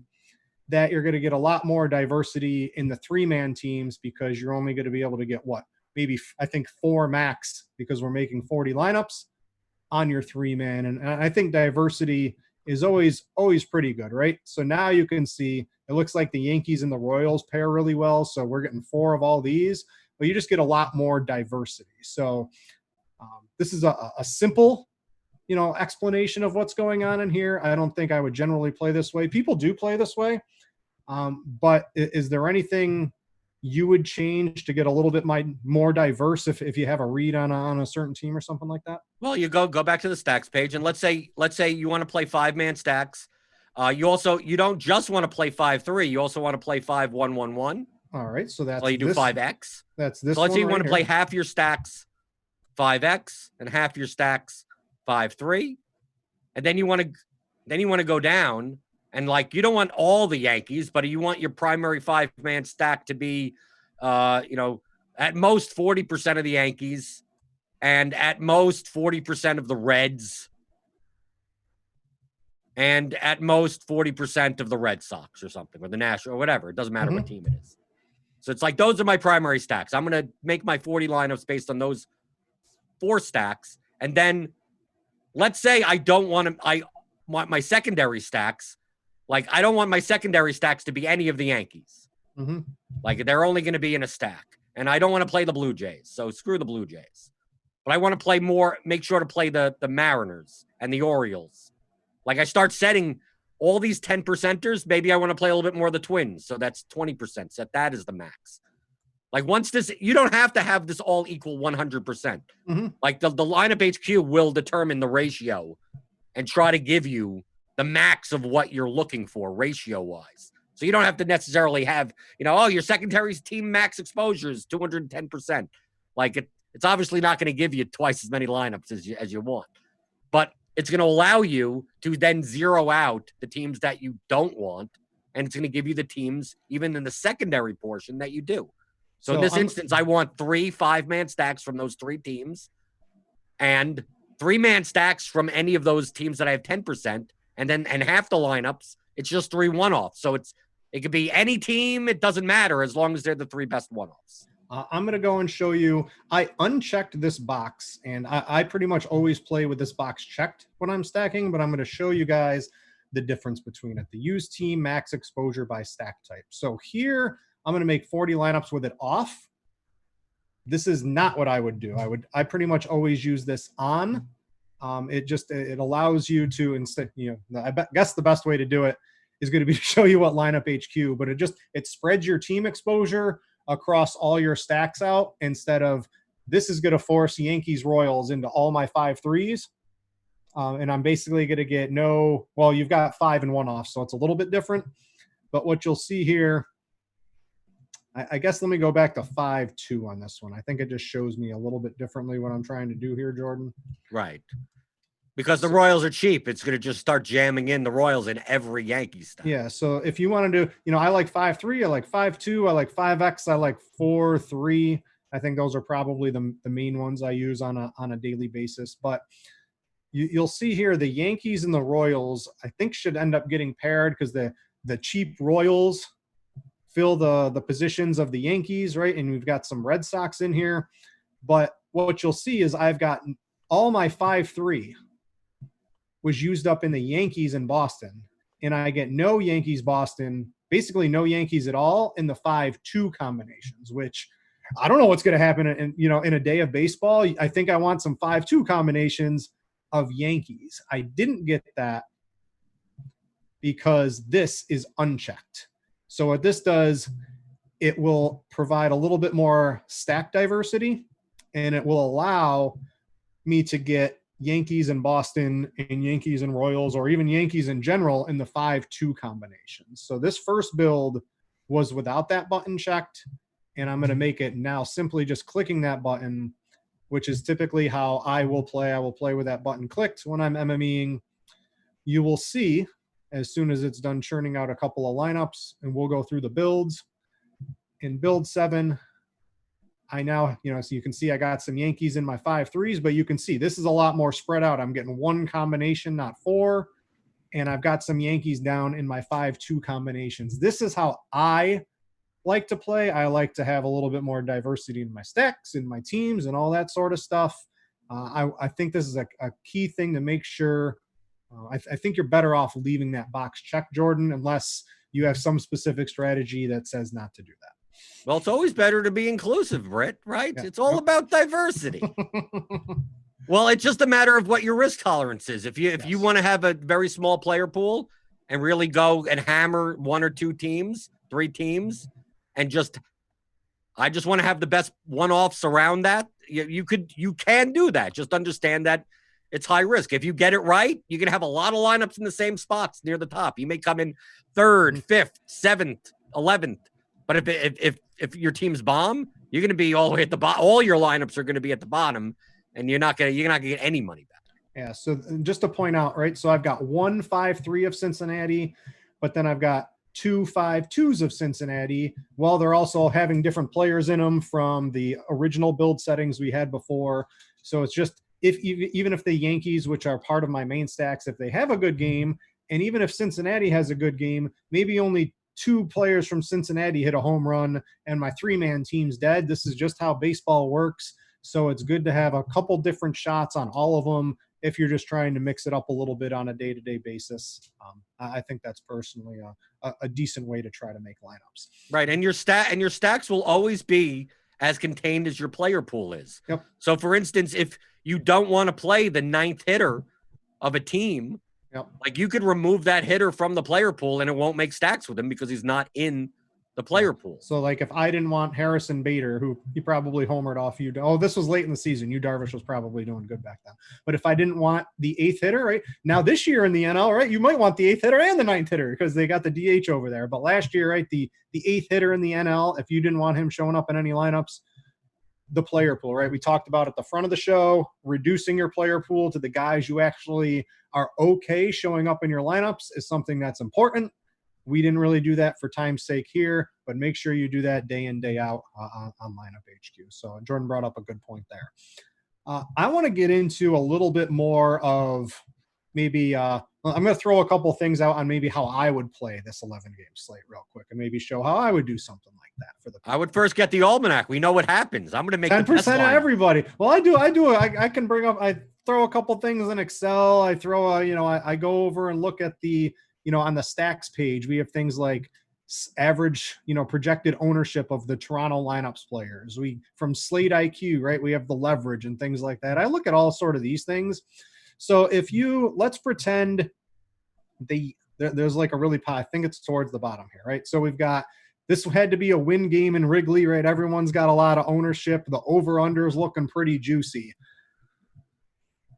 that you're going to get a lot more diversity in the 3-man teams, because you're only going to be able to get maybe I think 4 max, because we're making 40 lineups on your 3-man. And I think diversity is always pretty good, right? So now you can see it looks like the Yankees and the Royals pair really well. So we're getting 4 of all these, but you just get a lot more diversity. So this is a simple, explanation of what's going on in here. I don't think I would generally play this way. People do play this way. But is there anything you would change to get a little bit more diverse if you have a read on a certain team or something like that? Well, you go back to the stacks page, and let's say you want to play 5-man stacks. You don't just want to play 5-3. You also want to play 5-1-1-1. All right, so that's you do 5x. That's this. So let's say you want to play here. half your stacks 5x and half your stacks 5-3, and then you want to go down. And you don't want all the Yankees, but you want your primary 5-man stack to be, at most 40% of the Yankees and at most 40% of the Reds and at most 40% of the Red Sox or something, or the National or whatever. It doesn't matter what team it is. So it's those are my primary stacks. I'm going to make my 40 lineups based on those 4 stacks. And then let's say I don't want to, I want my secondary stacks. Like, I don't want my secondary stacks to be any of the Yankees. Mm-hmm. Like, they're only going to be in a stack. And I don't want to play the Blue Jays. So screw the Blue Jays. But I want to play more, make sure to play the Mariners and the Orioles. Like, I start setting all these 10%ers. Maybe I want to play a little bit more of the Twins. So that's 20%. Set that as the max. Like, once this, you don't have to have this all equal 100%. Mm-hmm. Like, the LineupHQ will determine the ratio and try to give you the max of what you're looking for ratio-wise. So you don't have to necessarily have, oh, your secondary's team max exposure is 210%. Like, it's obviously not going to give you twice as many lineups as you want. But it's going to allow you to then zero out the teams that you don't want, and it's going to give you the teams, even in the secondary portion, that you do. So in this instance, I want 3 5-man stacks from those 3 teams and 3-man stacks from any of those teams that I have 10%. And half the lineups, it's just 3 one-offs. So it could be any team. It doesn't matter as long as they're the 3 best one-offs. I'm going to go and show you. I unchecked this box, and I pretty much always play with this box checked when I'm stacking, but I'm going to show you guys the difference between it. The use team max exposure by stack type. So here, I'm going to make 40 lineups with it off. This is not what I would do. I pretty much always use this on. It allows you to, instead, I guess the best way to do it is going to be to show you what LineupHQ, but it spreads your team exposure across all your stacks out, instead of, this is going to force Yankees Royals into all my 5-3s. And I'm basically going to get you've got 5 and 1 off. So it's a little bit different, but what you'll see here, I guess let me go back to 5-2 on this one. I think it just shows me a little bit differently what I'm trying to do here, Jordan. Right. Because the Royals are cheap. It's going to just start jamming in the Royals in every Yankees stack. Yeah, so if you want to do, I like 5-3, I like 5-2, I like 5X, I like 4-3. I think those are probably the main ones I use on a daily basis. But you'll see here the Yankees and the Royals, I think, should end up getting paired, because the cheap Royals fill the positions of the Yankees, right? And we've got some Red Sox in here. But what you'll see is I've got all my 5-3 was used up in the Yankees in Boston. And I get no Yankees Boston, basically no Yankees at all in the 5-2 combinations, which I don't know what's going to happen in a day of baseball. I think I want some 5-2 combinations of Yankees. I didn't get that because this is unchecked. So what this does, it will provide a little bit more stack diversity, and it will allow me to get Yankees and Boston and Yankees and Royals, or even Yankees in general, in the 5-2 combinations. So this first build was without that button checked, and I'm going to make it now simply just clicking that button, which is typically how I will play. I will play with that button clicked when I'm MMEing. You will see as soon as it's done churning out a couple of lineups, and we'll go through the builds. In build 7, I now, so you can see I got some Yankees in my 5-3s, but you can see this is a lot more spread out. I'm getting 1 combination, not 4. And I've got some Yankees down in my 5-2 combinations. This is how I like to play. I like to have a little bit more diversity in my stacks, in my teams, and all that sort of stuff. I think this is a key thing to make sure. I think you're better off leaving that box checked, Jordan, unless you have some specific strategy that says not to do that. Well, it's always better to be inclusive, Brit, right? Yeah. It's all about diversity. Well, it's just a matter of what your risk tolerance is. If you want to have a very small player pool and really go and hammer 1 or 2 teams, 3 teams, and I just want to have the best one-offs around that, you can do that. Just understand that it's high risk. If you get it right, you can have a lot of lineups in the same spots near the top. You may come in 3rd, 5th, 7th, 11th. But if your team's bomb, you're going to be all the way at the bottom. All your lineups are going to be at the bottom, and you're not going to get any money back. Yeah. So just to point out, right? So I've got 1 5-3 of Cincinnati, but then I've got 2 5-2s of Cincinnati. Well, they're also having different players in them from the original build settings we had before. So it's just even if the Yankees, which are part of my main stacks, if they have a good game, and even if Cincinnati has a good game, maybe only 2 players from Cincinnati hit a home run and my 3-man team's dead. This is just how baseball works. So it's good to have a couple different shots on all of them if you're just trying to mix it up a little bit on a day-to-day basis. I think that's personally a decent way to try to make lineups. Right, and your stacks will always be as contained as your player pool is. Yep. So, for instance, if you don't want to play the 9th hitter of a team, yep, like you could remove that hitter from the player pool and it won't make stacks with him because he's not in the player pool. So like if I didn't want Harrison Bader, who he probably homered off you. Oh, this was late in the season. Yu Darvish was probably doing good back then. But if I didn't want the 8th hitter, right now this year in the NL, right, you might want the 8th hitter and the 9th hitter because they got the DH over there. But last year, right, the 8th hitter in the NL, if you didn't want him showing up in any lineups, the player pool, right? We talked about at the front of the show, reducing your player pool to the guys you actually are okay showing up in your lineups is something that's important. We didn't really do that for time's sake here, but make sure you do that day in, day out on LineupHQ. So Jordan brought up a good point there. I want to get into a little bit more of maybe I'm going to throw a couple things out on maybe how I would play this 11-game slate real quick and maybe show how I would do something like that for the people. I would first get the almanac. We know what happens. I'm going to make 10% of everybody. Well, I can bring up, I throw a couple things in Excel. I throw I go over and look at the, on the stacks page, we have things like average, projected ownership of the Toronto lineups players. We from Slate IQ, right? We have the leverage and things like that. I look at all sort of these things. So let's pretend there's like a really I think it's towards the bottom here, right? So we've got, this had to be a win game in Wrigley, right? Everyone's got a lot of ownership. The over-under is looking pretty juicy.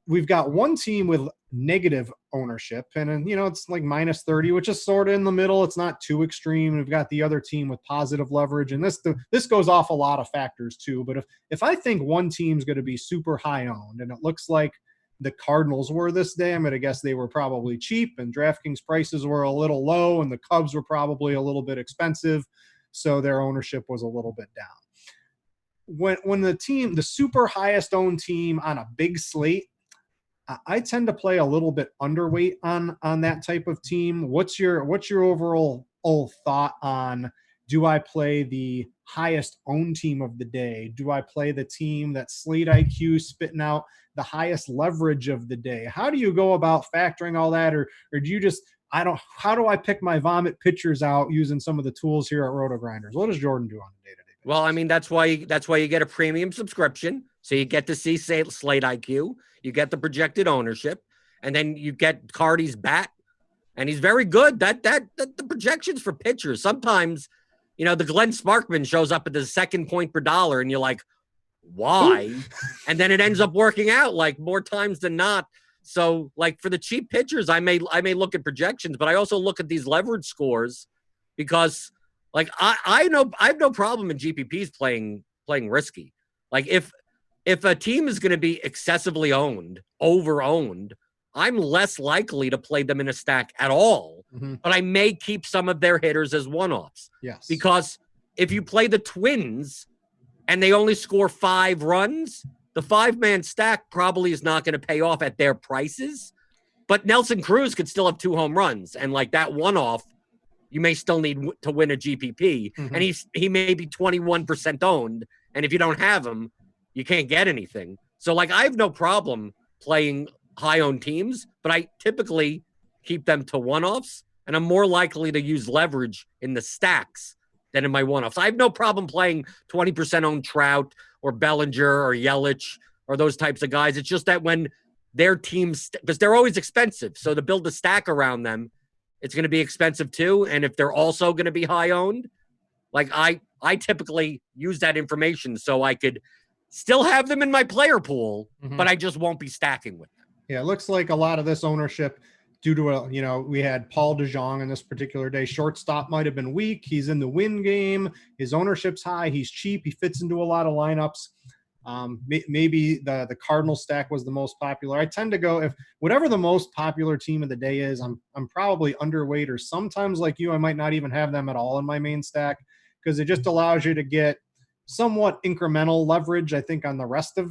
We've got one team with negative ownership, and it's like minus 30, which is sort of in the middle. It's not too extreme. We've got the other team with positive leverage, and this goes off a lot of factors too. But if I think one team's going to be super high owned, and it looks like the Cardinals were this day, I'm going to guess they were probably cheap, and DraftKings prices were a little low, and the Cubs were probably a little bit expensive, so their ownership was a little bit down. When the super highest owned team on a big slate, I tend to play a little bit underweight on that type of team. What's your overall thought on, do I play the highest owned team of the day? Do I play the team that Slate IQ spitting out the highest leverage of the day? How do you go about factoring all that? Or do you just, how do I pick my vomit pitchers out using some of the tools here at RotoGrinders? What does Jordan do on a day-to-day basis? Well, I mean, that's why you get a premium subscription. So you get to see Slate IQ, you get the projected ownership, and then you get Cardi's bat, and he's very good. That the projections for pitchers, sometimes, the Glenn Sparkman shows up at the second point per dollar, and you're like, why? And then it ends up working out like more times than not. So like for the cheap pitchers, I may look at projections, but I also look at these leverage scores because like I know I have no problem in GPPs playing risky. Like if a team is going to be excessively over-owned, I'm less likely to play them in a stack at all. Mm-hmm. But I may keep some of their hitters as one-offs. Yes. Because if you play the Twins and they only score 5 runs, the 5-man stack probably is not going to pay off at their prices. But Nelson Cruz could still have 2 home runs. And like that one-off, you may still need to win a GPP. Mm-hmm. And he may be 21% owned. And if you don't have him, you can't get anything. So like I have no problem playing high-owned teams, but I typically keep them to one-offs, and I'm more likely to use leverage in the stacks than in my one-offs. I have no problem playing 20% owned Trout or Bellinger or Yelich or those types of guys. It's just that when their teams, because they're always expensive, so to build a stack around them, it's going to be expensive too. And if they're also going to be high-owned, like I typically use that information so I could still have them in my player pool, mm-hmm. but I just won't be stacking with them. Yeah, it looks like a lot of this ownership due to we had Paul DeJong on this particular day. Shortstop might have been weak. He's in the win game. His ownership's high. He's cheap. He fits into a lot of lineups. Maybe the Cardinal stack was the most popular. I tend to go, if whatever the most popular team of the day is, I'm probably underweight, or sometimes like you, I might not even have them at all in my main stack because it just allows you to get somewhat incremental leverage, I think, on the rest of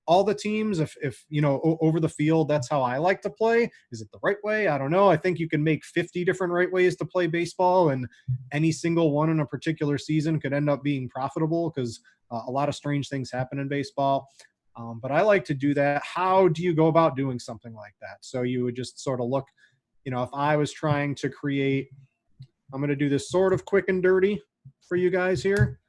all the teams. If over the field, that's how I like to play. Is it the right way? I don't know. I think you can make 50 different right ways to play baseball, and any single one in a particular season could end up being profitable because a lot of strange things happen in baseball. But I like to do that. How do you go about doing something like that? So you would just sort of look, if I was trying to create, I'm going to do this sort of quick and dirty for you guys here.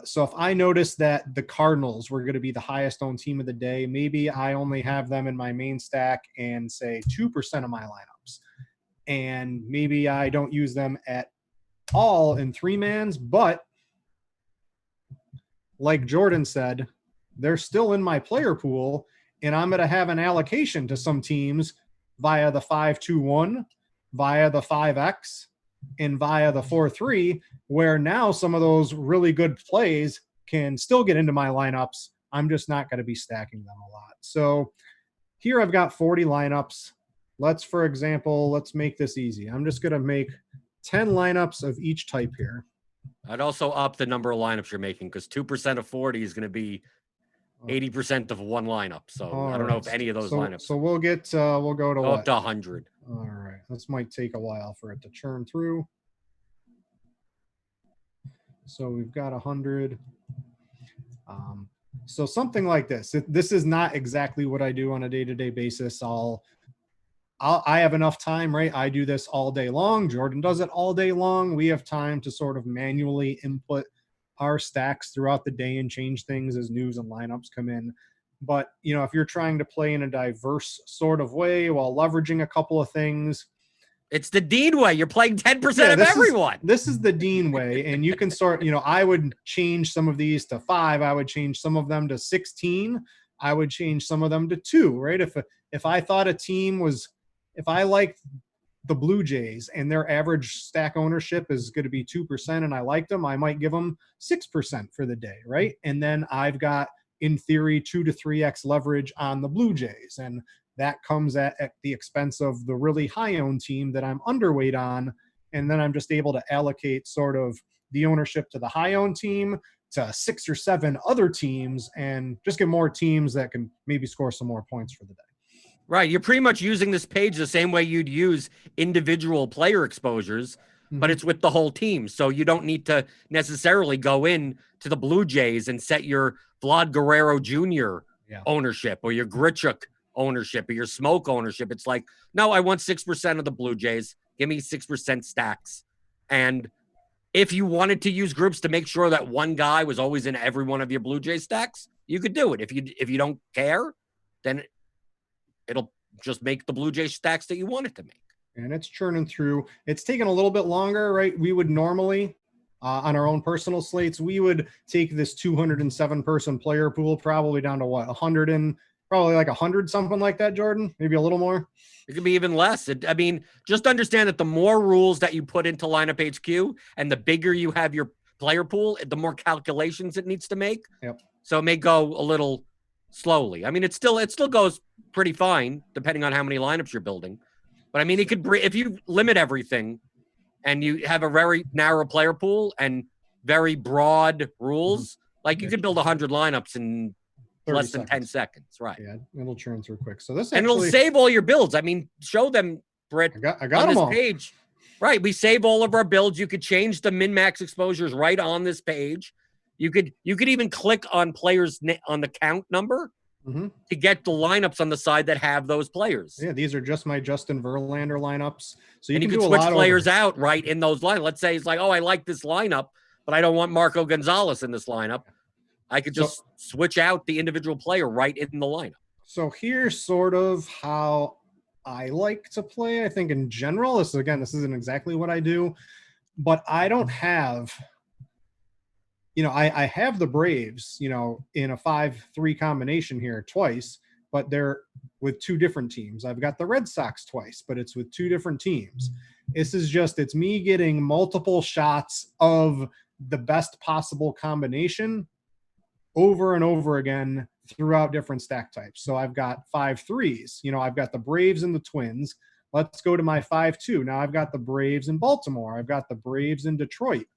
So if I notice that the Cardinals were going to be the highest owned team of the day, maybe I only have them in my main stack and say 2% of my lineups. And maybe I don't use them at all in 3-mans, but like Jordan said, they're still in my player pool, and I'm going to have an allocation to some teams via the 5-2-1, via the 5X, and via the 4-3, where now some of those really good plays can still get into my lineups. I'm just not going to be stacking them a lot. So here I've got 40 lineups. For example, let's make this easy. I'm just going to make 10 lineups of each type here. I'd also up the number of lineups you're making, because 2% of 40 is going to be 80% of one lineup. So I don't know if any of those lineups. So we'll go to up to 100. All right. This might take a while for it to churn through. So we've got 100. So something like this. This is not exactly what I do on a day-to-day basis. I have enough time, right? I do this all day long. Jordan does it all day long. We have time to sort of manually input our stacks throughout the day and change things as news and lineups come in. But, if you're trying to play in a diverse sort of way while leveraging a couple of things. It's the Dean way. You're playing 10% of everyone. This is the Dean way. And you can I would change some of these to 5. I would change some of them to 16. I would change some of them to 2, right? If I thought a team was, if I liked the Blue Jays and their average stack ownership is going to be 2% and I liked them, I might give them 6% for the day, right? And then I've got, in theory, 2 to 3x leverage on the Blue Jays. And that comes at the expense of the really high-owned team that I'm underweight on. And then I'm just able to allocate sort of the ownership to the high-owned team, to 6 or 7 other teams, and just get more teams that can maybe score some more points for the day. Right. You're pretty much using this page the same way you'd use individual player exposures, but it's with the whole team. So you don't need to necessarily go in to the Blue Jays and set your Vlad Guerrero Jr. ownership or your Grichuk ownership or your Smoke ownership. It's like, no, I want 6% of the Blue Jays. Give me 6% stacks. And if you wanted to use groups to make sure that one guy was always in every one of your Blue Jay stacks, you could do it. If you don't care, then it'll just make the Blue Jay stacks that you want it to make. And it's churning through. It's taking a little bit longer, right? We would normally, on our own personal slates, we would take this 207-person player pool probably down to what, 100 and probably like 100, something like that, Jordan? Maybe a little more? It could be even less. Just understand that the more rules that you put into LineupHQ and the bigger you have your player pool, the more calculations it needs to make. Yep. So it may go a little slowly. It still goes pretty fine depending on how many lineups you're building. But it could, if you limit everything and you have a very narrow player pool and very broad rules, like you could build 100 lineups in less than 10 seconds. Right. Yeah, it'll churn through quick. So this and it'll save all your builds. Show them, Brit. I got on them this all. Page. Right. We save all of our builds. You could change the min-max exposures right on this page. You could even click on players on the count number to get the lineups on the side that have those players. Yeah, these are just my Justin Verlander lineups. So you can switch players out right in those lineups. Let's say it's like, oh, I like this lineup, but I don't want Marco Gonzalez in this lineup. I could just switch out the individual player right in the lineup. So here's sort of how I like to play. I think in general, this isn't exactly what I do, but I don't have, I have the Braves, in a 5-3 combination here twice, but they're with 2 different teams. I've got the Red Sox twice, but it's with 2 different teams. It's me getting multiple shots of the best possible combination over and over again throughout different stack types. So I've got 5-3s. I've got the Braves and the Twins. Let's go to my 5-2. Now I've got the Braves in Baltimore. I've got the Braves in Detroit.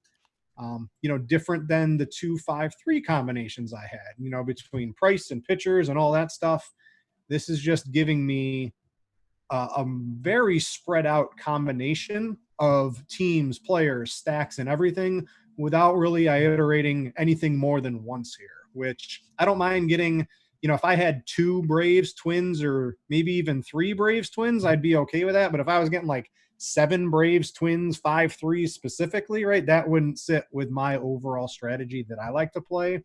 Different than the 2 5-3 combinations I had, between price and pitchers and all that stuff. This is just giving me a very spread out combination of teams, players, stacks, and everything without really iterating anything more than once here. which I don't mind getting. If I had 2 Braves Twins or maybe even 3 Braves Twins, I'd be okay with that. But if I was getting like 7 Braves Twins, 5-3 specifically, right, that wouldn't sit with my overall strategy that I like to play.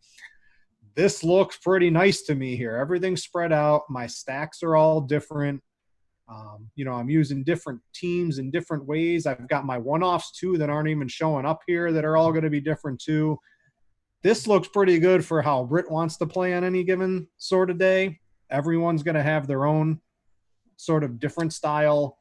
This looks pretty nice to me here. Everything's spread out. My stacks are all different. I'm using different teams in different ways. I've got my one-offs too that aren't even showing up here that are all going to be different too. This looks pretty good for how Brit wants to play on any given sort of day. Everyone's going to have their own sort of different style.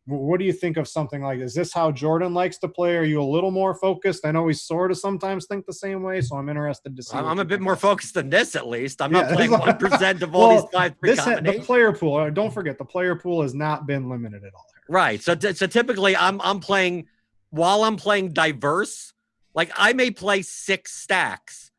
What do you think of something like this? Is this how Jordan likes to play? Are you a little more focused? I know we sort of sometimes think the same way, so I'm interested to see. I'm a bit more focused than this, at least. I'm not playing 1% of all these 5-3 combinations. The player pool, don't forget, the player pool has not been limited at all. Right. So typically I'm playing, while I'm playing diverse, like I may play 6 stacks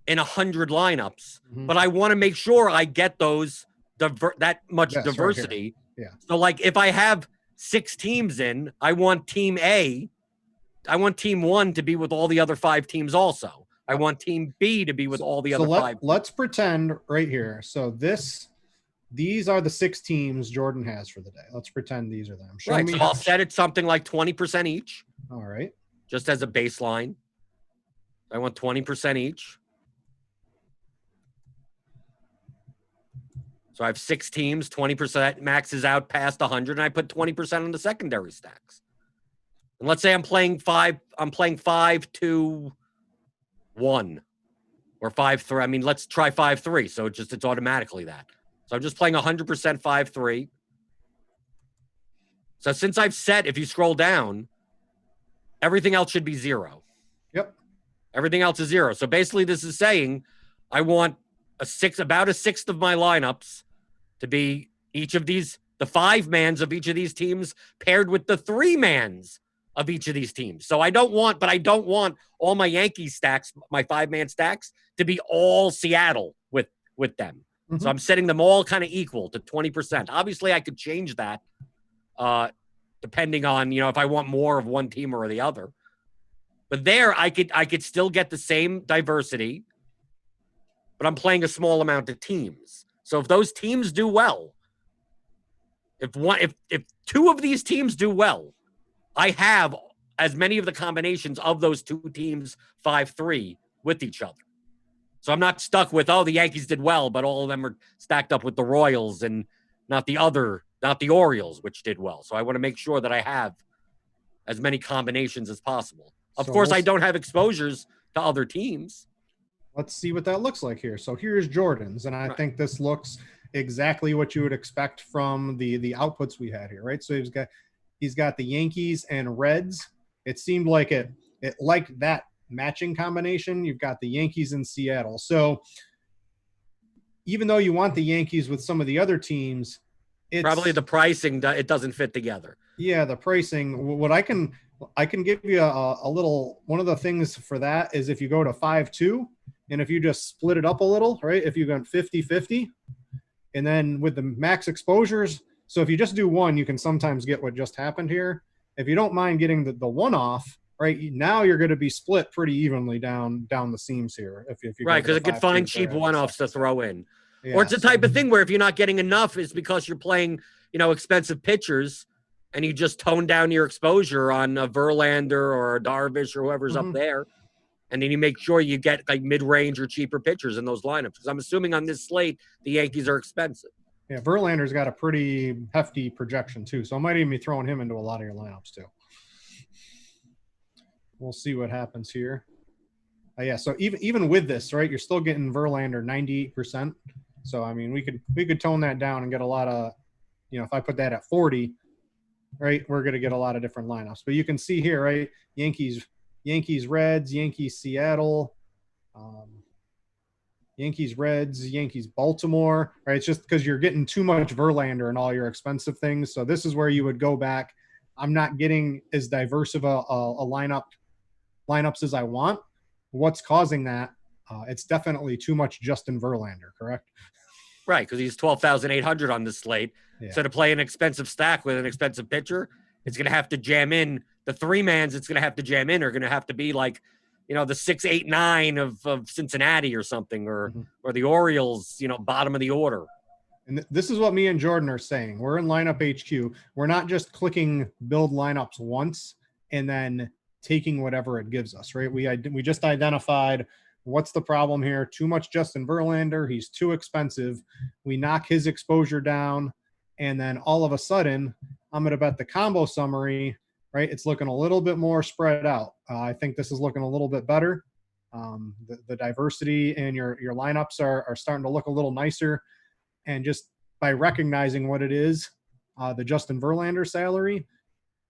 in 100 lineups, but I want to make sure I get those that much diversity. Right. So like if I have 6 teams in, I want team team 1 to be with all the other 5 teams also. I want team B to be with all the other 5. Let's pretend right here. So these are the 6 teams Jordan has for the day. Let's pretend these are them. So I'll set it something like 20% each. All right. Just as a baseline. I want 20% each. So I have 6 teams, 20% maxes out past 100, and I put 20% on the secondary stacks. And let's say I'm playing 5-2-1 or 5-3. I mean, let's try 5-3. So it's automatically that. So I'm just playing 100% 5-3. So since I've set, if you scroll down, everything else should be 0. Yep. Everything else is 0. So basically this is saying I want about a sixth of my lineups to be each of these, the 5-mans of each of these teams paired with the 3-mans of each of these teams. So I don't want all my Yankees stacks, my 5-man stacks, to be all Seattle with them. So I'm setting them all kind of equal to 20%. Obviously I could change that depending on, if I want more of one team or the other. But there I could still get the same diversity, but I'm playing a small amount of teams. So if those teams do well, if 2 of these teams do well, I have as many of the combinations of those 2 teams 5-3 with each other. So I'm not stuck with, the Yankees did well, but all of them are stacked up with the Royals and not the Orioles, which did well. So I want to make sure that I have as many combinations as possible. Of course, I don't have exposures to other teams. Let's see what that looks like here. So here's Jordan's, and I think this looks exactly what you would expect from the outputs we had here, right? So he's got the Yankees and Reds. It seemed like it liked that matching combination. You've got the Yankees in Seattle. So even though you want the Yankees with some of the other teams, it's probably the pricing, it doesn't fit together. Yeah, the pricing. What I can give you a little, one of the things for that is if you go to 5-2 and if you just split it up a little, right? If you go 50-50 and then with the max exposures. So if you just do one, you can sometimes get what just happened here. If you don't mind getting the one-off, right, now you're going to be split pretty evenly down the seams here. If you right, because it could find cheap one-offs to throw in. Yeah, or it's the type of thing where if you're not getting enough, it's because you're playing, expensive pitchers and you just tone down your exposure on a Verlander or a Darvish or whoever's up there. And then you make sure you get like mid-range or cheaper pitchers in those lineups. Because I'm assuming on this slate, the Yankees are expensive. Yeah, Verlander's got a pretty hefty projection too. So I might even be throwing him into a lot of your lineups too. We'll see what happens here. Yeah, so even with this, right, you're still getting Verlander 98%. So I mean, we could tone that down and get a lot of, if I put that at 40, right, we're going to get a lot of different lineups. But you can see here, right, Yankees, Reds, Yankees, Seattle, Yankees, Reds, Yankees, Baltimore, right? It's just because you're getting too much Verlander and all your expensive things. So this is where you would go back. I'm not getting as diverse of a lineups as I want. What's causing that? It's definitely too much Justin Verlander, correct? Right, because he's 12,800 on this slate. Yeah. So to play an expensive stack with an expensive pitcher, it's going to have to jam in. The 3-mans it's going to have to jam in are going to have to be like the 6, 8, 9 of Cincinnati or something, or the Orioles, bottom of the order. And this is what me and Jordan are saying. We're in LineupHQ. We're not just clicking build lineups once and then taking whatever it gives us, right? We just identified what's the problem here. Too much Justin Verlander. He's too expensive. We knock his exposure down, and then all of a sudden, I'm going to bet the combo summary, right? It's looking a little bit more spread out. I think this is looking a little bit better. The diversity in your lineups are starting to look a little nicer. And just by recognizing what it is, the Justin Verlander salary,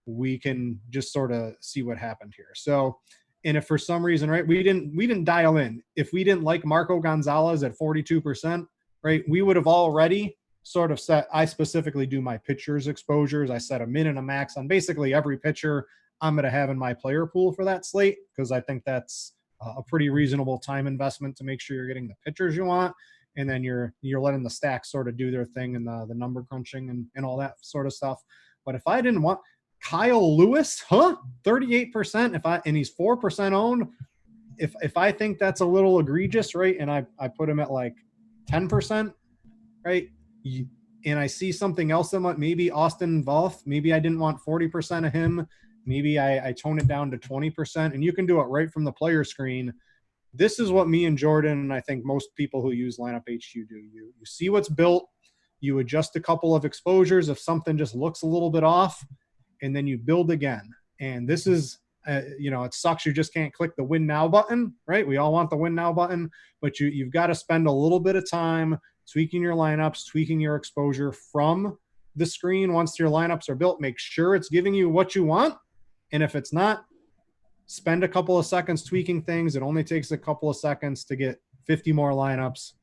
we can just sort of see what happened here. So, and if for some reason, right, we didn't dial in. If we didn't like Marco Gonzalez at 42%, right, we would have already sort of set. I specifically do my pitchers exposures. I set a min and a max on basically every pitcher I'm going to have in my player pool for that slate, because I think that's a pretty reasonable time investment to make sure you're getting the pitchers you want. And then you're letting the stacks sort of do their thing and the number crunching and all that sort of stuff. But if I didn't want Kyle Lewis, 38%, and he's 4% owned, if I think that's a little egregious, right, and I put him at like 10%, right, and I see something else that might, maybe Austin Voth, maybe I didn't want 40% of him, maybe I tone it down to 20%, and you can do it right from the player screen. This is what me and Jordan, and I think most people who use LineupHQ do. You see what's built, you adjust a couple of exposures if something just looks a little bit off, and then you build again. And this is, it sucks you just can't click the win now button, right? We all want the win now button, but you've got to spend a little bit of time tweaking your lineups, tweaking your exposure from the screen. Once your lineups are built, make sure it's giving you what you want. And if it's not, spend a couple of seconds tweaking things. It only takes a couple of seconds to get 50 more lineups.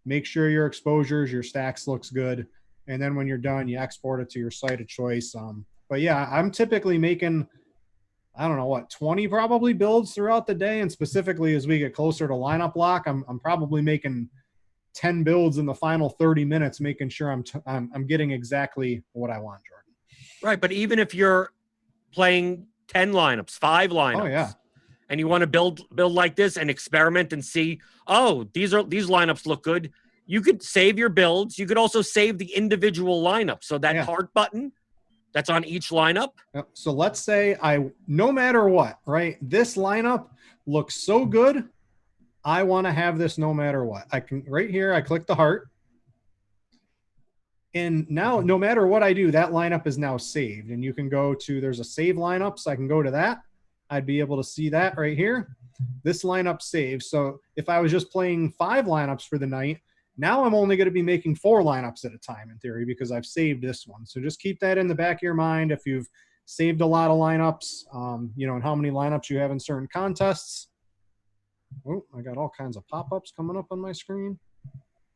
Make sure your exposures, your stacks looks good. And then when you're done, you export it to your site of choice. But yeah, I'm typically making, 20 probably builds throughout the day. And specifically as we get closer to lineup lock, I'm probably making 10 builds in the final 30 minutes, making sure I'm getting exactly what I want, Jordan. Right. But even if you're playing 10 lineups, 5 lineups, and you want to build like this and experiment and see, these lineups look good, you could save your builds. You could also save the individual lineup. So that heart button that's on each lineup. Yep. So let's say no matter what, right? This lineup looks so good, I want to have this no matter what. I can, right here, I click the heart. And now, no matter what I do, that lineup is now saved. And you can go to, there's a save lineup, so I can go to that. I'd be able to see that right here. This lineup saves. So if I was just playing 5 lineups for the night, now I'm only going to be making 4 lineups at a time in theory, because I've saved this one. So just keep that in the back of your mind. If you've saved a lot of lineups, and how many lineups you have in certain contests. Oh, I got all kinds of pop-ups coming up on my screen.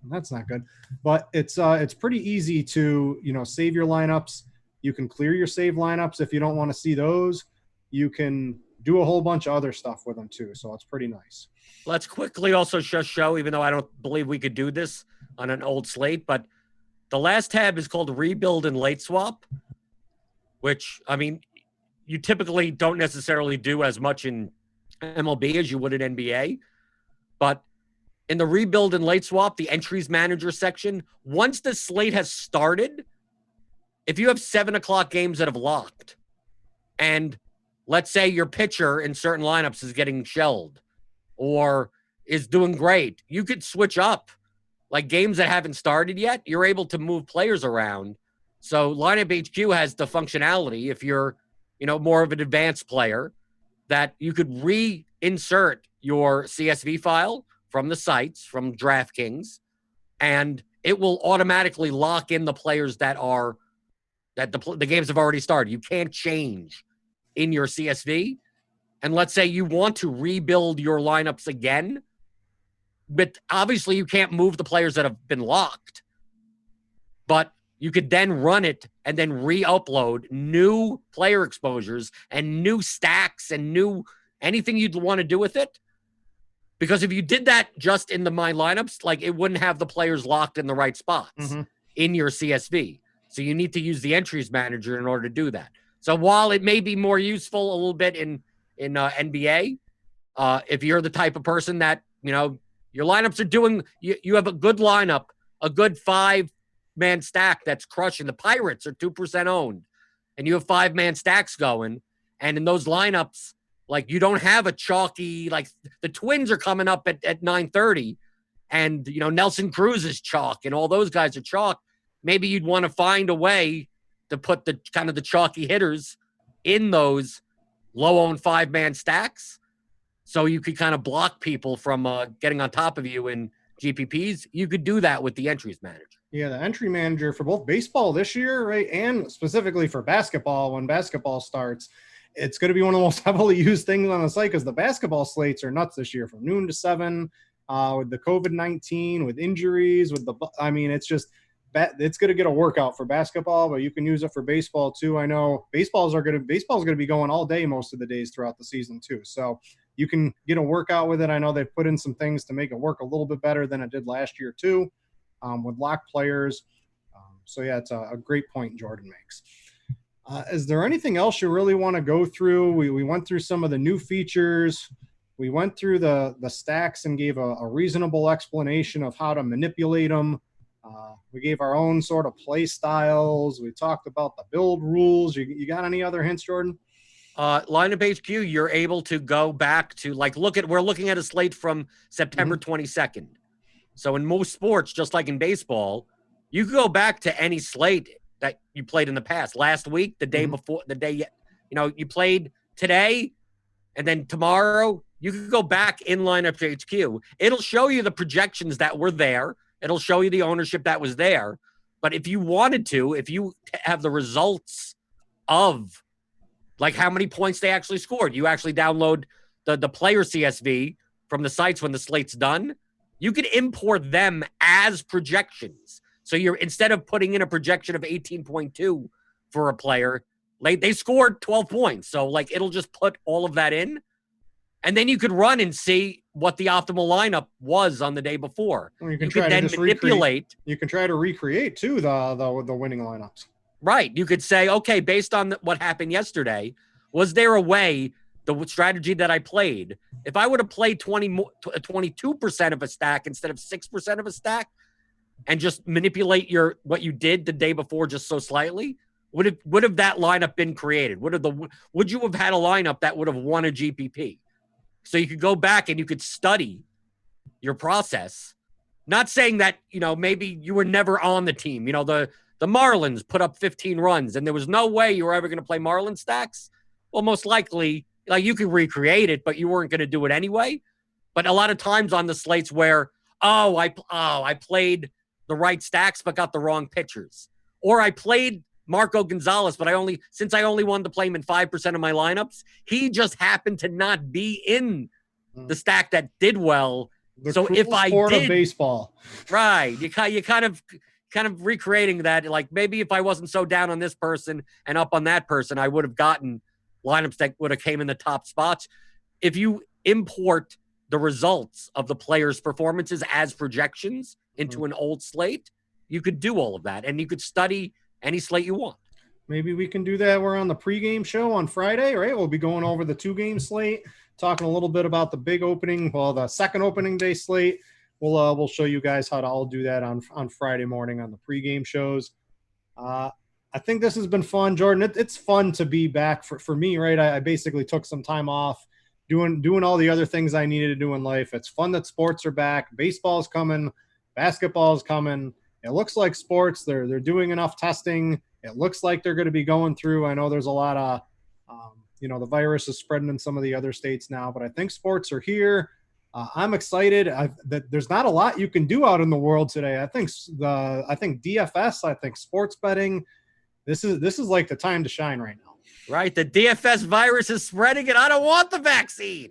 That's not good, but it's pretty easy to, save your lineups. You can clear your save lineups if you don't want to see those. You can do a whole bunch of other stuff with them too. So it's pretty nice. Let's quickly also just show, even though I don't believe we could do this on an old slate, but the last tab is called Rebuild and Late Swap, which, you typically don't necessarily do as much in MLB as you would in NBA, but in the Rebuild and Late Swap, the entries manager section, once the slate has started, if you have 7 o'clock games that have locked, and let's say your pitcher in certain lineups is getting shelled or is doing great, you could switch up. Like games that haven't started yet, you're able to move players around. So LineupHQ has the functionality, if you're, more of an advanced player, that you could reinsert your CSV file from the sites, from DraftKings, and it will automatically lock in the players that the games have already started. You can't change in your CSV. And let's say you want to rebuild your lineups again, but obviously you can't move the players that have been locked. But you could then run it and then re-upload new player exposures and new stacks and new anything you'd want to do with it. Because if you did that just in the My Lineups, like it wouldn't have the players locked in the right spots in your CSV. So you need to use the entries manager in order to do that. So while it may be more useful a little bit in NBA, If you're the type of person that, your lineups are doing, you have a good lineup, a good 5-man stack that's crushing. The Pirates are 2% owned, and you have 5-man stacks going. And in those lineups, like, you don't have a chalky, like the Twins are coming up at 9:30, and, Nelson Cruz is chalk, and all those guys are chalk. Maybe you'd want to find a way to put the kind of the chalky hitters in those low-owned 5-man stacks, so you could kind of block people from getting on top of you in GPPs. You could do that with the entries manager. Yeah, the entry manager for both baseball this year, right, and specifically for basketball when basketball starts, it's going to be one of the most heavily used things on the site because the basketball slates are nuts this year from noon to 7 with the COVID-19, with injuries, it's just – it's going to get a workout for basketball, but you can use it for baseball too. I know baseball's going to be going all day most of the days throughout the season too. So you can get a workout with it. I know they've put in some things to make it work a little bit better than it did last year too, with lock players. So yeah, it's a great point Jordan makes. Is there anything else you really want to go through? We went through some of the new features. We went through the stacks and gave a reasonable explanation of how to manipulate them. We gave our own sort of play styles. We talked about the build rules. You got any other hints, Jordan? LineupHQ, you're able to go back to, like, we're looking at a slate from September 22nd. So in most sports, just like in baseball, you can go back to any slate that you played in the past. Last week, the day before, the day, you played today, and then tomorrow, you can go back in LineupHQ. It'll show you the projections that were there. It'll show you the ownership that was there. But if you wanted to, if you have the results of, like, how many points they actually scored, you actually download the player CSV from the sites when the slate's done, you could import them as projections. So instead of putting in a projection of 18.2 for a player, like, they scored 12 points. So, like, it'll just put all of that in. And then you could run and see what the optimal lineup was on the day before. Well, you could then manipulate. You can try to recreate too the winning lineups. Right. You could say, okay, based on what happened yesterday, was there a way, the strategy that I played, if I would have played 22% of a stack instead of 6% of a stack, and just manipulate what you did the day before just so slightly, would have that lineup been created? Would you have had a lineup that would have won a GPP? So you could go back and you could study your process. Not saying that, maybe you were never on the team. The Marlins put up 15 runs and there was no way you were ever going to play Marlin stacks. Well, most likely, like, you could recreate it, but you weren't going to do it anyway. But a lot of times on the slates where, I played the right stacks but got the wrong pitchers. Or I played Marco Gonzalez, but since I only wanted to play him in 5% of my lineups, he just happened to not be in the stack that did well. So if I did of baseball, right, you kind of recreating that. Like, maybe if I wasn't so down on this person and up on that person, I would have gotten lineups that would have came in the top spots. If you import the results of the players' performances as projections into an old slate, you could do all of that, and you could study any slate you want. Maybe we can do that. We're on the pregame show on Friday, right? We'll be going over the 2-game slate, talking a little bit about the big opening, the second opening day slate. We'll show you guys how to all do that on Friday morning on the pregame shows. I think this has been fun, Jordan. It's fun to be back for me, right? I basically took some time off doing all the other things I needed to do in life. It's fun that sports are back. Baseball's coming. Basketball's coming. It looks like sports, they're doing enough testing. It looks like they're going to be going through. I know there's a lot of, the virus is spreading in some of the other states now, but I think sports are here. I'm excited that there's not a lot you can do out in the world today. I think DFS, I think sports betting, this is like the time to shine right now. Right. The DFS virus is spreading and I don't want the vaccine.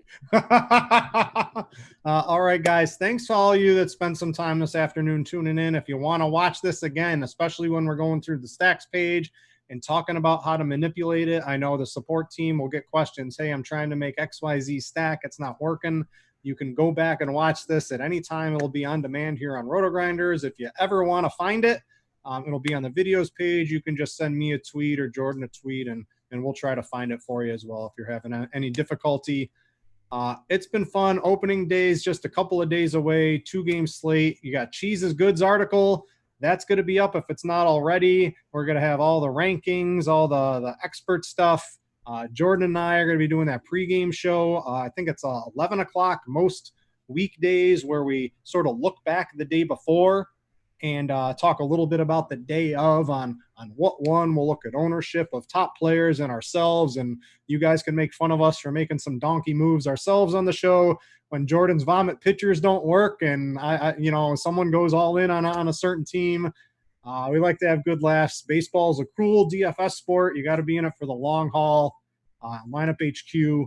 All right, guys. Thanks to all of you that spent some time this afternoon tuning in. If you want to watch this again, especially when we're going through the stacks page and talking about how to manipulate it, I know the support team will get questions. Hey, I'm trying to make XYZ stack. It's not working. You can go back and watch this at any time. It'll be on demand here on RotoGrinders. If you ever want to find it, it'll be on the videos page. You can just send me a tweet or Jordan a tweet, and we'll try to find it for you as well if you're having any difficulty It's been fun. Opening days just a couple of days away. 2-game slate. You got Cheese's Goods article. That's going to be up if it's not already. We're going to have all the rankings, all the expert stuff. Jordan and I are going to be doing that pregame show. I think it's 11 o'clock most weekdays, where we sort of look back the day before and talk a little bit about the day of on what won. We'll look at ownership of top players and ourselves, and you guys can make fun of us for making some donkey moves ourselves on the show when Jordan's vomit pitchers don't work and someone goes all in on a certain team. We like to have good laughs. Baseball is a cool DFS sport. You got to be in it for the long haul. LineupHQ,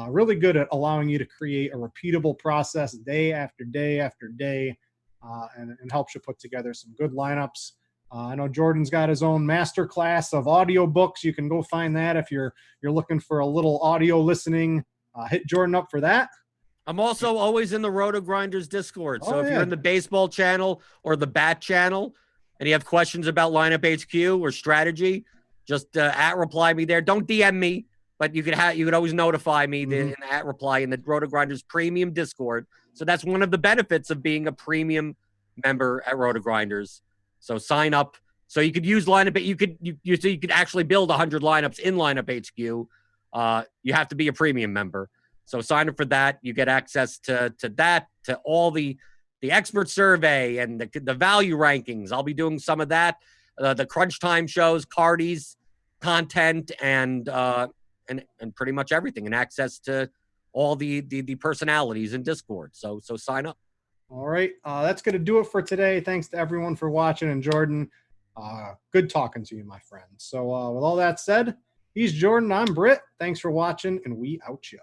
really good at allowing you to create a repeatable process day after day after day, and helps you put together some good lineups. I know Jordan's got his own master class of audio books. You can go find that if you're looking for a little audio listening. Hit Jordan up for that. I'm also always in the RotoGrinders Discord. So if you're in the baseball channel or the bat channel and you have questions about LineupHQ or strategy, just at reply me there. Don't DM me, but you could always notify me in at reply in the RotoGrinders Premium Discord. So that's one of the benefits of being a premium member at RotoGrinders. So sign up. So you could use lineup. You could actually build 100 lineups in LineupHQ. You have to be a premium member. So sign up for that. You get access to that, to all the expert survey and the value rankings. I'll be doing some of that. The crunch time shows, cardies, content, and pretty much everything, and access to all the personalities in Discord. So sign up. All right. That's going to do it for today. Thanks to everyone for watching. And Jordan, good talking to you, my friend. So with all that said, he's Jordan. I'm Brit. Thanks for watching, and we out ya.